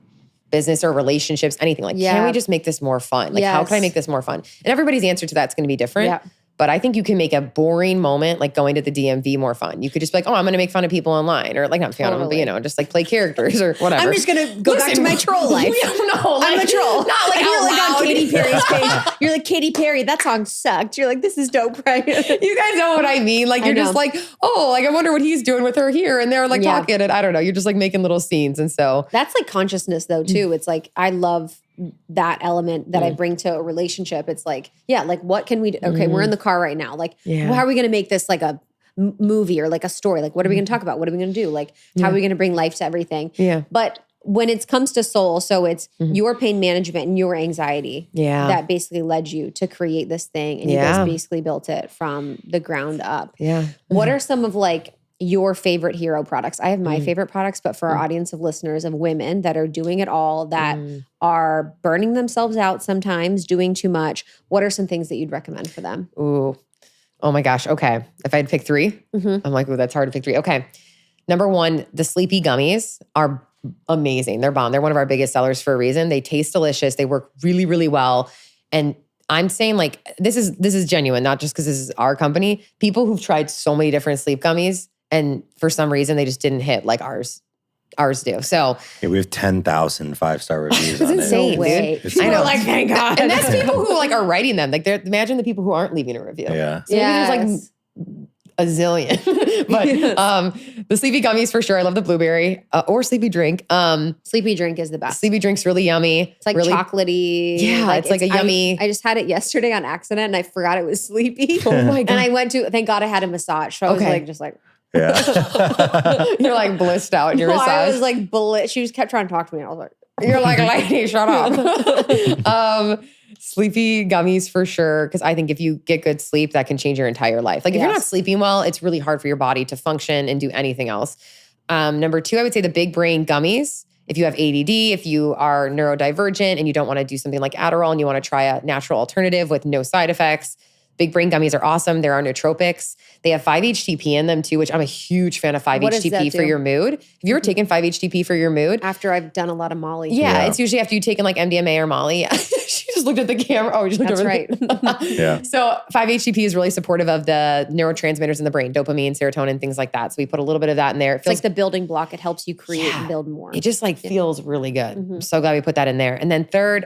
business or relationships, anything like, can we just make this more fun? Like, how can I make this more fun? And everybody's answer to that's going to be different. Yeah. But I think you can make a boring moment, like going to the DMV, more fun. You could just be like, oh, I'm going to make fun of people online, or like not fun of them, but just like play characters or whatever. I'm just going to go back to my troll life. No, like, I'm a troll. Not like you're like loud. On Katy Perry's page. You're like, Katy Perry, that song sucked. You're like, this is dope, right? You guys know what I mean? Like you're just like, oh, like I wonder what he's doing with her here, and they're like talking, and I don't know. You're just like making little scenes, and so that's like consciousness though too. It's like I love that element that I bring to a relationship. It's like, like what can we do? Okay, we're in the car right now. Like, how are we going to make this like a movie or like a story? Like, what are we going to talk about? What are we going to do? Like, how are we going to bring life to everything? Yeah. But when it comes to soul, so it's your pain management and your anxiety that basically led you to create this thing. And you guys basically built it from the ground up. Yeah. What are some of like your favorite hero products? I have my favorite products, but for our audience of listeners of women that are doing it all, that are burning themselves out sometimes, doing too much, what are some things that you'd recommend for them? Ooh. Oh my gosh. Okay. If I had to pick three, I'm like, ooh, that's hard to pick three. Okay. Number one, the Sleepy gummies are amazing. They're bomb. They're one of our biggest sellers for a reason. They taste delicious. They work really, really well. And I'm saying like, this is genuine, not just because this is our company. People who've tried so many different sleep gummies, and for some reason, they just didn't hit like ours do. So we have 10,000 5-star reviews on insane, it. Dude. I know, like thank God. And that's people who like are writing them. Like imagine the people who aren't leaving a review. Yeah. So maybe there's like a zillion. But the Sleepy gummies for sure. I love the blueberry or Sleepy drink. Sleepy drink is the best. Sleepy drink's really yummy. It's like really chocolatey. Yeah, like it's like a yummy. I just had it yesterday on accident and I forgot it was Sleepy. Oh my God. And I went to, thank God I had a massage. So I was just like. Yeah. You're like blissed out in your massage. I was like, she just kept trying to talk to me. And I was like, you're like, lady, shut up. Sleepy gummies for sure. Because I think if you get good sleep, that can change your entire life. Like if you're not sleeping well, it's really hard for your body to function and do anything else. Number two, I would say the big brain gummies. If you have ADD, if you are neurodivergent and you don't want to do something like Adderall and you want to try a natural alternative with no side effects, Big brain gummies are awesome. They're nootropics. They have 5-HTP in them too, which I'm a huge fan of 5-HTP for your mood. Have you ever taken 5-HTP for your mood? After I've done a lot of Molly. Yeah, it's usually after you've taken like MDMA or Molly. She just looked at the camera. Oh, you just looked over. That's right. Yeah. So 5-HTP is really supportive of the neurotransmitters in the brain, dopamine, serotonin, things like that. So we put a little bit of that in there. It's like the building block. It helps you create and build more. It just like feels really good. I'm so glad we put that in there. And then third,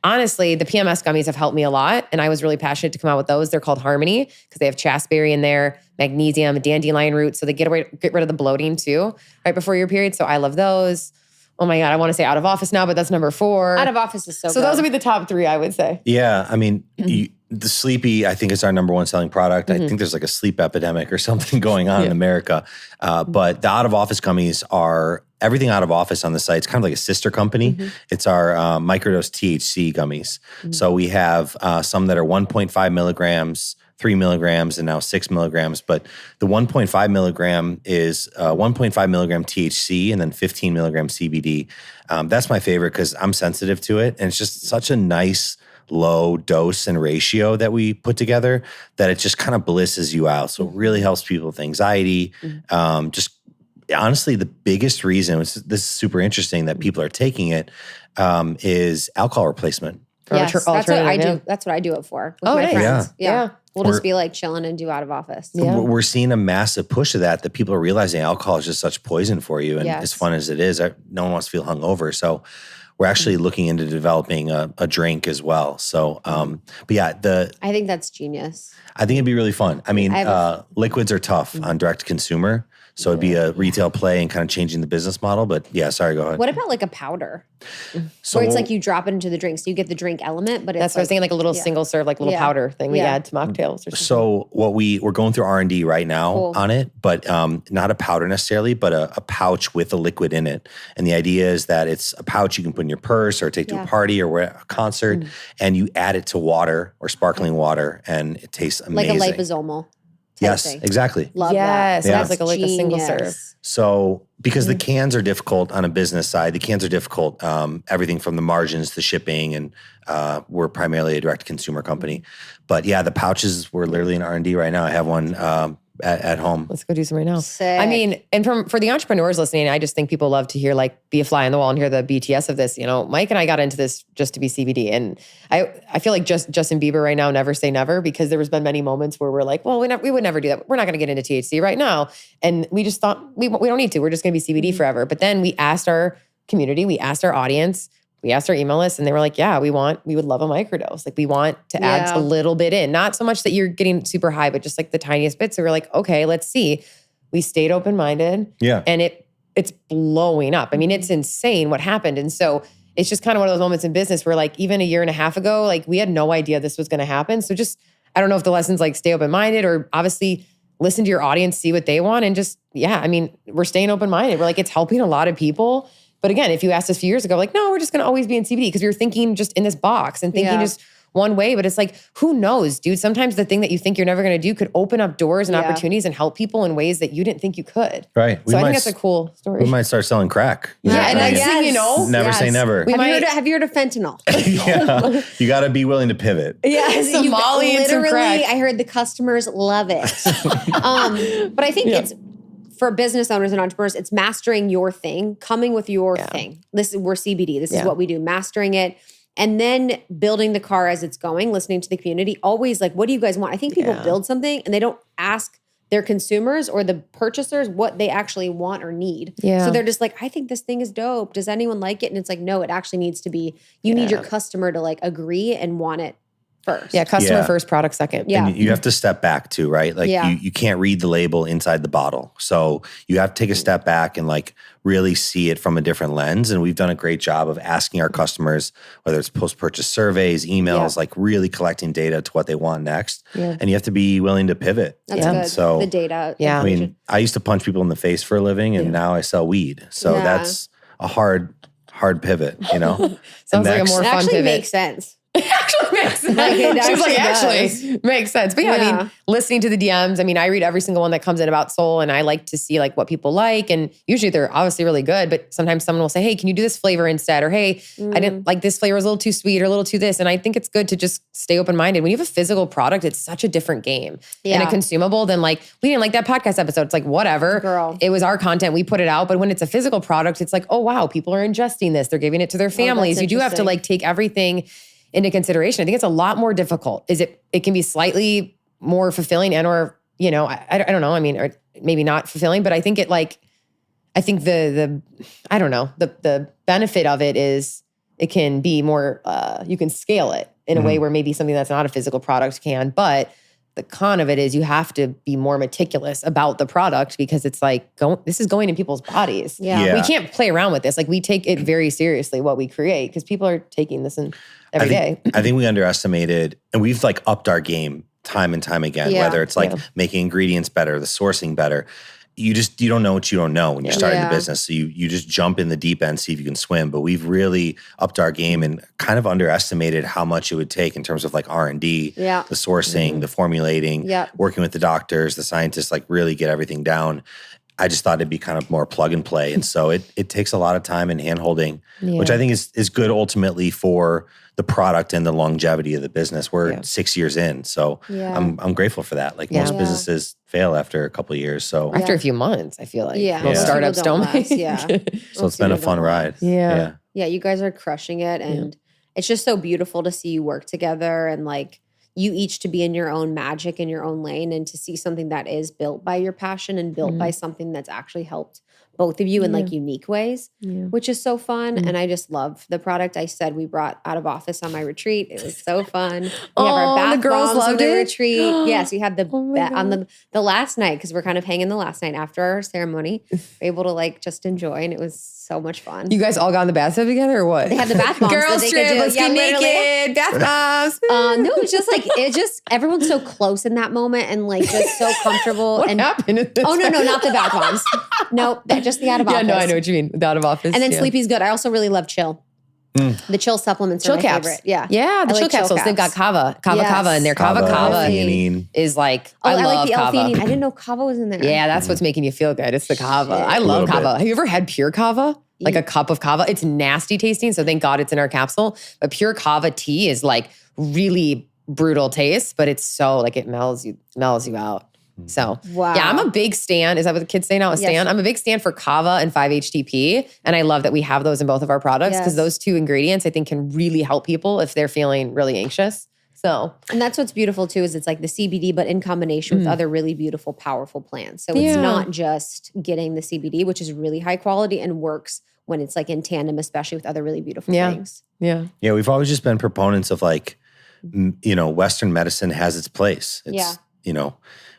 honestly, the PMS gummies have helped me a lot. And I was really passionate to come out with those. They're called Harmony because they have chasteberry in there, magnesium, dandelion root. So they get rid of the bloating too, right before your period. So I love those. Oh my God, I want to say Out of Office now, but that's number 4. Out of Office is so good. Those would be the top 3, I would say. Yeah. I mean, the Sleepy, I think, is our number 1 selling product. I think there's like a sleep epidemic or something going on in America. But the Out of Office gummies are everything Out of Office on the site. It's kind of like a sister company. It's our microdose THC gummies. So we have some that are 1.5 milligrams, 3 milligrams, and now 6 milligrams. But the 1.5 milligram is 1.5 milligram THC and then 15 milligram CBD. That's my favorite because I'm sensitive to it. And it's just such a nice low dose and ratio that we put together that it just kind of blisses you out. So it really helps people with anxiety. Just honestly, the biggest reason, this is super interesting that people are taking it, is alcohol replacement. Yes, that's what I do. That's what I do it for with my friends. Yeah. We'll just be like chilling and do Out of Office. Yeah. We're seeing a massive push of that people are realizing alcohol is just such poison for you. And as fun as it is, no one wants to feel hungover. So we're actually looking into developing a drink as well. So, but yeah, I think that's genius. I think it'd be really fun. I mean, liquids are tough on direct to consumer. So it'd be a retail play and kind of changing the business model. But yeah, sorry, go ahead. What about like a powder? So where it's like you drop it into the drink. So you get the drink element, but it's That's what I was thinking, like a little single serve, like little powder thing we add to mocktails or something. So what we're going through R&D right now on it, but not a powder necessarily, but a pouch with a liquid in it. And the idea is that it's a pouch you can put in your purse or take to a party or a concert, and you add it to water or sparkling water, and it tastes amazing. Like a liposomal. Yes, thing. exactly. Love that. Yes, that's like a single serve. So because the cans are difficult on a business side, the cans are difficult, everything from the margins to shipping, and we're primarily a direct-to-consumer company. But yeah, the pouches, we're literally in R&D right now. I have one at home. Let's go do some right now. Sick. I mean, and for the entrepreneurs listening, I just think people love to hear, like, be a fly on the wall and hear the BTS of this. You know, Mike and I got into this just to be CBD. And I feel like Justin Bieber right now, never say never, because there has been many moments where we're like, well, we would never do that. We're not going to get into THC right now. And we just thought we don't need to. We're just going to be CBD forever. But then we asked our community, we asked our audience, we asked our email list, and they were like, yeah, we would love a microdose. Like, we want to add a little bit in. Not so much that you're getting super high, but just like the tiniest bit. So we're like, okay, let's see. We stayed open-minded. Yeah. And it's blowing up. I mean, it's insane what happened. And so it's just kind of one of those moments in business where, like, even a year and a half ago, like, we had no idea this was going to happen. So just, I don't know if the lesson's like stay open-minded, or obviously listen to your audience, see what they want. And just, I mean, we're staying open-minded. We're like, it's helping a lot of people. But again, if you asked us a few years ago, like, no, we're just going to always be in CBD, because we were thinking just in this box and thinking just one way. But it's like, who knows, dude? Sometimes the thing that you think you're never going to do could open up doors and opportunities and help people in ways that you didn't think you could. Right. So I think that's a cool story. We might start selling crack. And next thing you know, never say never. Have you heard of fentanyl? Yeah. You got to be willing to pivot. Yes. Some Molly and some crack. I heard the customers love it. But I think it's, for business owners and entrepreneurs, it's mastering your thing, coming with your thing. We're CBD. This is what we do, mastering it. And then building the car as it's going, listening to the community. Always like, what do you guys want? I think people build something and they don't ask their consumers or the purchasers what they actually want or need. Yeah. So they're just like, I think this thing is dope. Does anyone like it? And it's like, no, it actually needs to be, you need your customer to like agree and want it first. Yeah, customer first, product second. Yeah. And you have to step back too, right? Like you can't read the label inside the bottle. So you have to take a step back and like really see it from a different lens. And we've done a great job of asking our customers, whether it's post-purchase surveys, emails, like really collecting data to what they want next. Yeah. And you have to be willing to pivot. That's good. So the data. Yeah. I mean, I used to punch people in the face for a living, and now I sell weed. So that's a hard pivot, you know? Sounds like a more fun pivot. Makes sense. It actually makes sense. She was like, actually makes sense. But I mean, listening to the DMs, I mean, I read every single one that comes in about Soul, and I like to see like what people like. And usually they're obviously really good, but sometimes someone will say, hey, can you do this flavor instead? Or, hey, I didn't like this flavor, is a little too sweet or a little too this. And I think it's good to just stay open-minded. When you have a physical product, it's such a different game. And a consumable than like, we didn't like that podcast episode. It's like, whatever. Girl. It was our content. We put it out. But when it's a physical product, it's like, oh, wow, people are ingesting this. They're giving it to their families. You do have to like take everything into consideration. I think it's a lot more difficult. It can be slightly more fulfilling and, or, you know, I don't know. I mean, or maybe not fulfilling, but I think the benefit of it is it can be more, you can scale it in a way where maybe something that's not a physical product can, but the con of it is you have to be more meticulous about the product, because it's like, this is going in people's bodies. Yeah. We can't play around with this. Like, we take it very seriously, what we create, because people are taking this in every day. I think we underestimated, and we've like upped our game time and time again, whether it's like making ingredients better, the sourcing better. You don't know what you don't know when you're starting the business. So you just jump in the deep end, see if you can swim. But we've really upped our game and kind of underestimated how much it would take in terms of like R&D, the sourcing, the formulating, working with the doctors, the scientists, like really get everything down. I just thought it'd be kind of more plug and play. And so it takes a lot of time and hand-holding, which I think is good ultimately for the product and the longevity of the business. We're 6 years in. So I'm grateful for that. Like most businesses fail after a couple of years. So after a few months, I feel like most startups don't make. So it's been a fun ride. Yeah, you guys are crushing it. And it's just so beautiful to see you work together and like you each to be in your own magic in your own lane and to see something that is built by your passion and built by something that's actually helped both of you in like unique ways, which is so fun. And I just love the product. I said we brought out of office on my retreat. It was so fun. We have our bath the girls bombs on loved the it? retreat. Yes, we had the on the last night because we're kind of hanging the last night after our ceremony. We're able to like just enjoy, and it was so much fun. You guys all got in the bathtub together or what? They had the bath bombs. Girls trip, let's get naked, bath bombs. No, it's just like everyone's so close in that moment and like just so comfortable. What and happened? no, not the bath bombs. Nope, just the out of office. Yeah, no, I know what you mean. The out of office. And then Sleepy's good. I also really love Chill. The Chill supplements are my caps. favorite. Yeah. Yeah, the I chill like Chill capsules. They've got caps. kava Yes. in there. Kava L-theanine. is like, Oh, I love like the kava. L-theanine. I didn't know kava was in there. Yeah, that's what's making you feel good. It's the kava. I A love little kava. bit. Have you ever had pure kava? Like a cup of kava? It's nasty tasting, so thank God it's in our capsule. But pure kava tea is like really brutal taste, but it's so like it mellows you out. So Wow. yeah, I'm a big stan. Is that what the kids say now? A stan? Yes. I'm a big stan for kava and 5-HTP. And I love that we have those in both of our products because Yes. those two ingredients I think can really help people if they're feeling really anxious. So And that's what's beautiful too, is it's like the CBD, but in combination with other really beautiful, powerful plants. So it's Yeah. not just getting the CBD, which is really high quality and works when it's like in tandem, especially with other really beautiful things. yeah. Yeah, we've always just been proponents of like, Western medicine has its place. It's,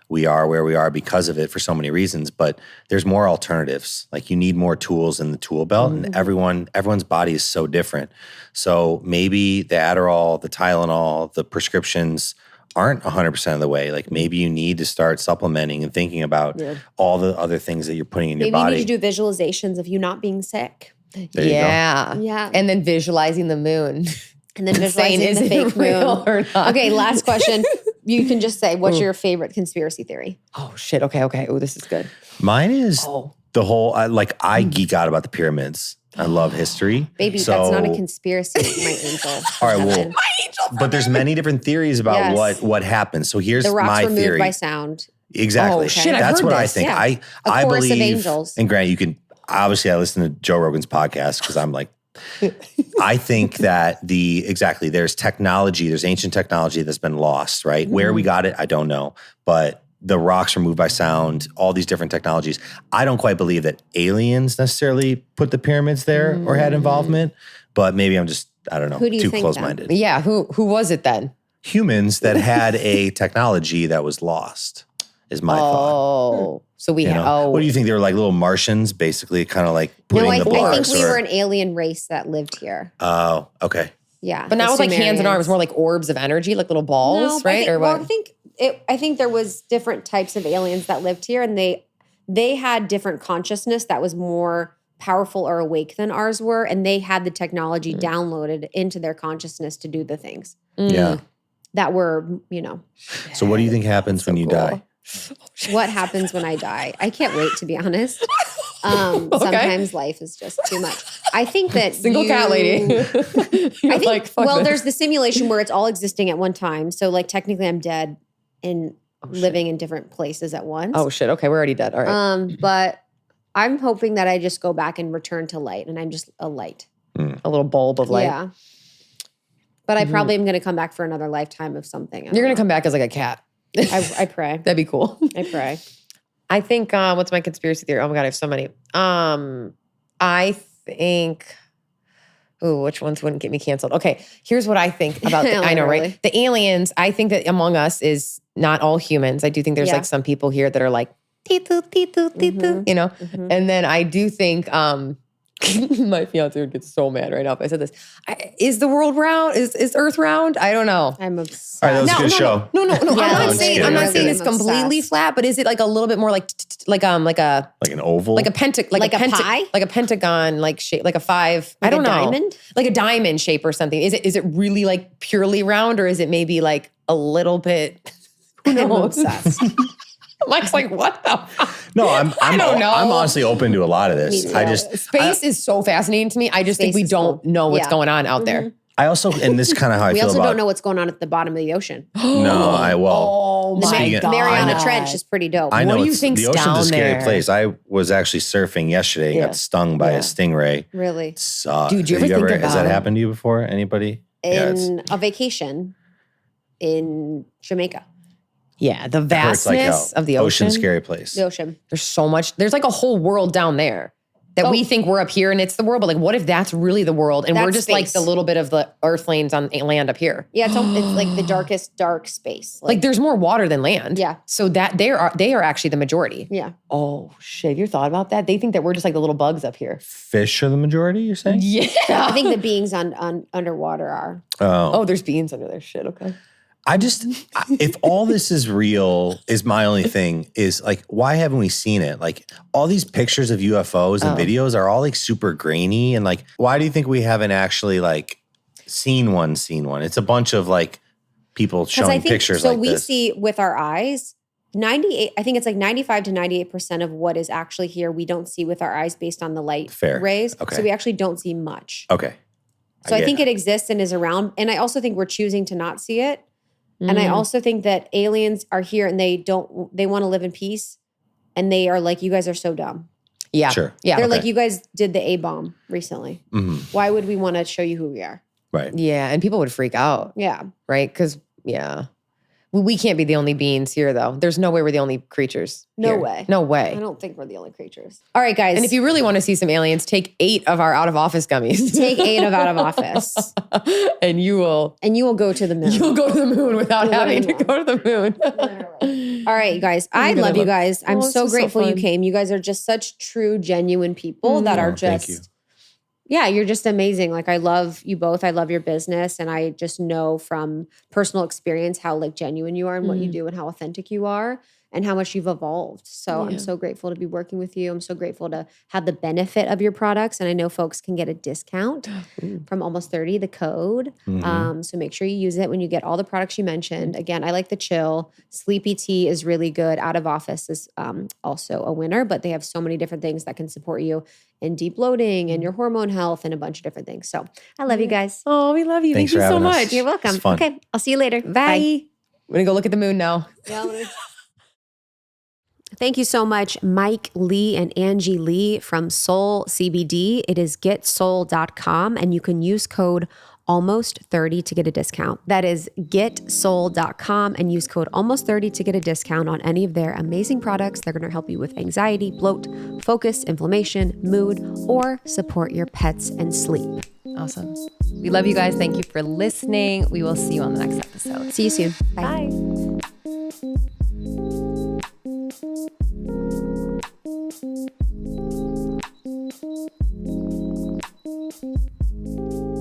we are where we are because of it for so many reasons, but there's more alternatives. Like you need more tools in the tool belt and everyone's body is so different. So maybe the Adderall, the Tylenol, the prescriptions aren't 100% of the way. Like maybe you need to start supplementing and thinking about all the other things that you're putting in your Maybe body. you need to do visualizations of you not being sick. There you go. Yeah. Yeah. And then visualizing the moon. And then Saying, visualizing is the it fake moon. real or not? Okay, last question. You can just say, what's your favorite conspiracy theory? Oh shit. Okay. Oh, this is good. Mine is the whole, I geek out about the pyramids. I love history. Baby, So- that's not a conspiracy, my angel. All right, well, Heaven. but there's many different theories about Yes. what happened. So here's The rocks my were moved theory. by sound. Exactly. Oh, shit, I've That's heard what I this. think. Yeah. I A chorus of believe, angels. and Grant, you can obviously I listen to Joe Rogan's podcast because I'm like, I think that there's technology, there's ancient technology that's been lost, right? Where we got it, I don't know. But the rocks were moved by sound, all these different technologies. I don't quite believe that aliens necessarily put the pyramids there or had involvement, but maybe I'm just, I don't know, Who do you too think close-minded. Yeah. Who was it then? Humans that had a technology that was lost is my thought. Oh, so we You know? What do you think? They were like little Martians, basically, kind of like putting No, I the think blocks. we were an alien race that lived here. Oh, okay. Yeah. But not the with like hands and Sumerians. arms, more like orbs of energy, like little balls, No, but right? Or what? I think there was different types of aliens that lived here, and they had different consciousness that was more powerful or awake than ours were, and they had the technology downloaded into their consciousness to do the things Yeah. that were, So what do you think happens when you die? what happens when I die. I can't wait, to be honest. Sometimes life is just too much. I think that Single cat lady. I think, like, fuck this. there's the simulation where it's all existing at one time. So like technically I'm dead and living in different places at once. Oh shit. Okay, we're already dead. All right. But I'm hoping that I just go back and return to light, and I'm just a light. A little bulb of light. Yeah. But I probably am going to come back for another lifetime of something. You're gonna come back as like a cat. I pray. That'd be cool. I pray. I think what's my conspiracy theory? Oh my God, I have so many. I think which ones wouldn't get me canceled? Okay, here's what I think about I know, Really? right? The aliens, I think that among us is not all humans. I do think there's Yeah. like some people here that are like titu, titu, titu, you know? And then I do think my fiance would get so mad right now if I said this. Is the world round? Is Earth round? I don't know. I'm obsessed. All right, that was a good show. No. Yeah, I'm not I'm saying kidding. it's completely Obsessed. flat, but is it like a little bit more like like a Like an oval? like a pentagon, Like a pie? like a pentagon, like shape, like a five. Like I don't a know, diamond? like a diamond shape or something. Is it really like purely round, or is it maybe like a little bit? Who I'm knows? obsessed. Mike's like, what the? No, I'm don't know. I'm honestly open to a lot of this. Me too. I just Space is so fascinating to me. I just think Space we is don't cool. know what's Yeah. going on out there. I also, and this is kind of how I We feel also about. don't know what's going on at the bottom of the ocean. No, I will. Oh The my Speaking- God! Mariana I Trench is pretty dope. I know What do you it's, think's the ocean's down a scary there? place. I was actually surfing yesterday and got stung by a stingray. Really. Sucks. Dude, do you Have ever think has that about it? happened to you before? Anybody? In a vacation. in Jamaica. Yeah, the I heard it's like vastness a of the ocean. scary place. The ocean. There's so much. There's like a whole world down there that we think we're up here and it's the world. But like, what if that's really the world? And That's we're just like space. the little bit of the earthlings on land up here. Yeah, it's like the darkest dark space. Like there's more water than land. Yeah. So that they are actually the majority. Yeah. Oh shit. Have you thought about that? They think that we're just like the little bugs up here. Fish are the majority, you're saying? Yeah. I think the beings on underwater are. Oh, there's beans under there. Shit. Okay. If all this is real, is my only thing is like, why haven't we seen it? Like all these pictures of UFOs and videos are all like super grainy. And like, why do you think we haven't actually like seen one? It's a bunch of like people showing pictures like this. So we see with our eyes, 98, I think it's like 95 to 98% of what is actually here, we don't see with our eyes based on the light rays. Okay. So we actually don't see much. Okay. So I think it exists and is around. And I also think we're choosing to not see it. And I also think that aliens are here and they want to live in peace. And they are like, you guys are so dumb. Yeah. Sure. Yeah. They're like, you guys did the A-bomb recently. Why would we want to show you who we are? Right. Yeah. And people would freak out. Yeah. Right? Because, yeah. We can't be the only beings here, though. There's no way we're the only creatures. No here. way. No way. I don't think we're the only creatures. All right, guys. And if you really want to see some aliens, take 8 of our out of office gummies. take 8 of out of office. And you will go to the moon. You'll go to the moon without having to go to the moon. Literally. All right, you guys. I love you guys. I'm so grateful you came. You guys are just such true, genuine people that are just, thank you. Yeah, you're just amazing. Like I love you both. I love your business. And I just know from personal experience how like genuine you are and what you do and how authentic you are and how much you've evolved. So I'm so grateful to be working with you. I'm so grateful to have the benefit of your products. And I know folks can get a discount from Almost 30, the code. So make sure you use it when you get all the products you mentioned. Again, I like the chill. Sleepy tea is really good. Out of Office is also a winner, but they have so many different things that can support you in deep bloating and your hormone health and a bunch of different things. So I love you guys. Oh, we love you. Thanks Thank you for so having us. much. You're welcome. It's fun. Okay, I'll see you later. Bye. We're going to go look at the moon now. Thank you so much, Mike Lee and Angie Lee from Soul CBD. It is getsoul.com and you can use code almost30 to get a discount. That is getsoul.com and use code almost30 to get a discount on any of their amazing products. They're going to help you with anxiety, bloat, focus, inflammation, mood, or support your pets and sleep. Awesome. We love you guys. Thank you for listening. We will see you on the next episode. See you soon. Bye. Bye.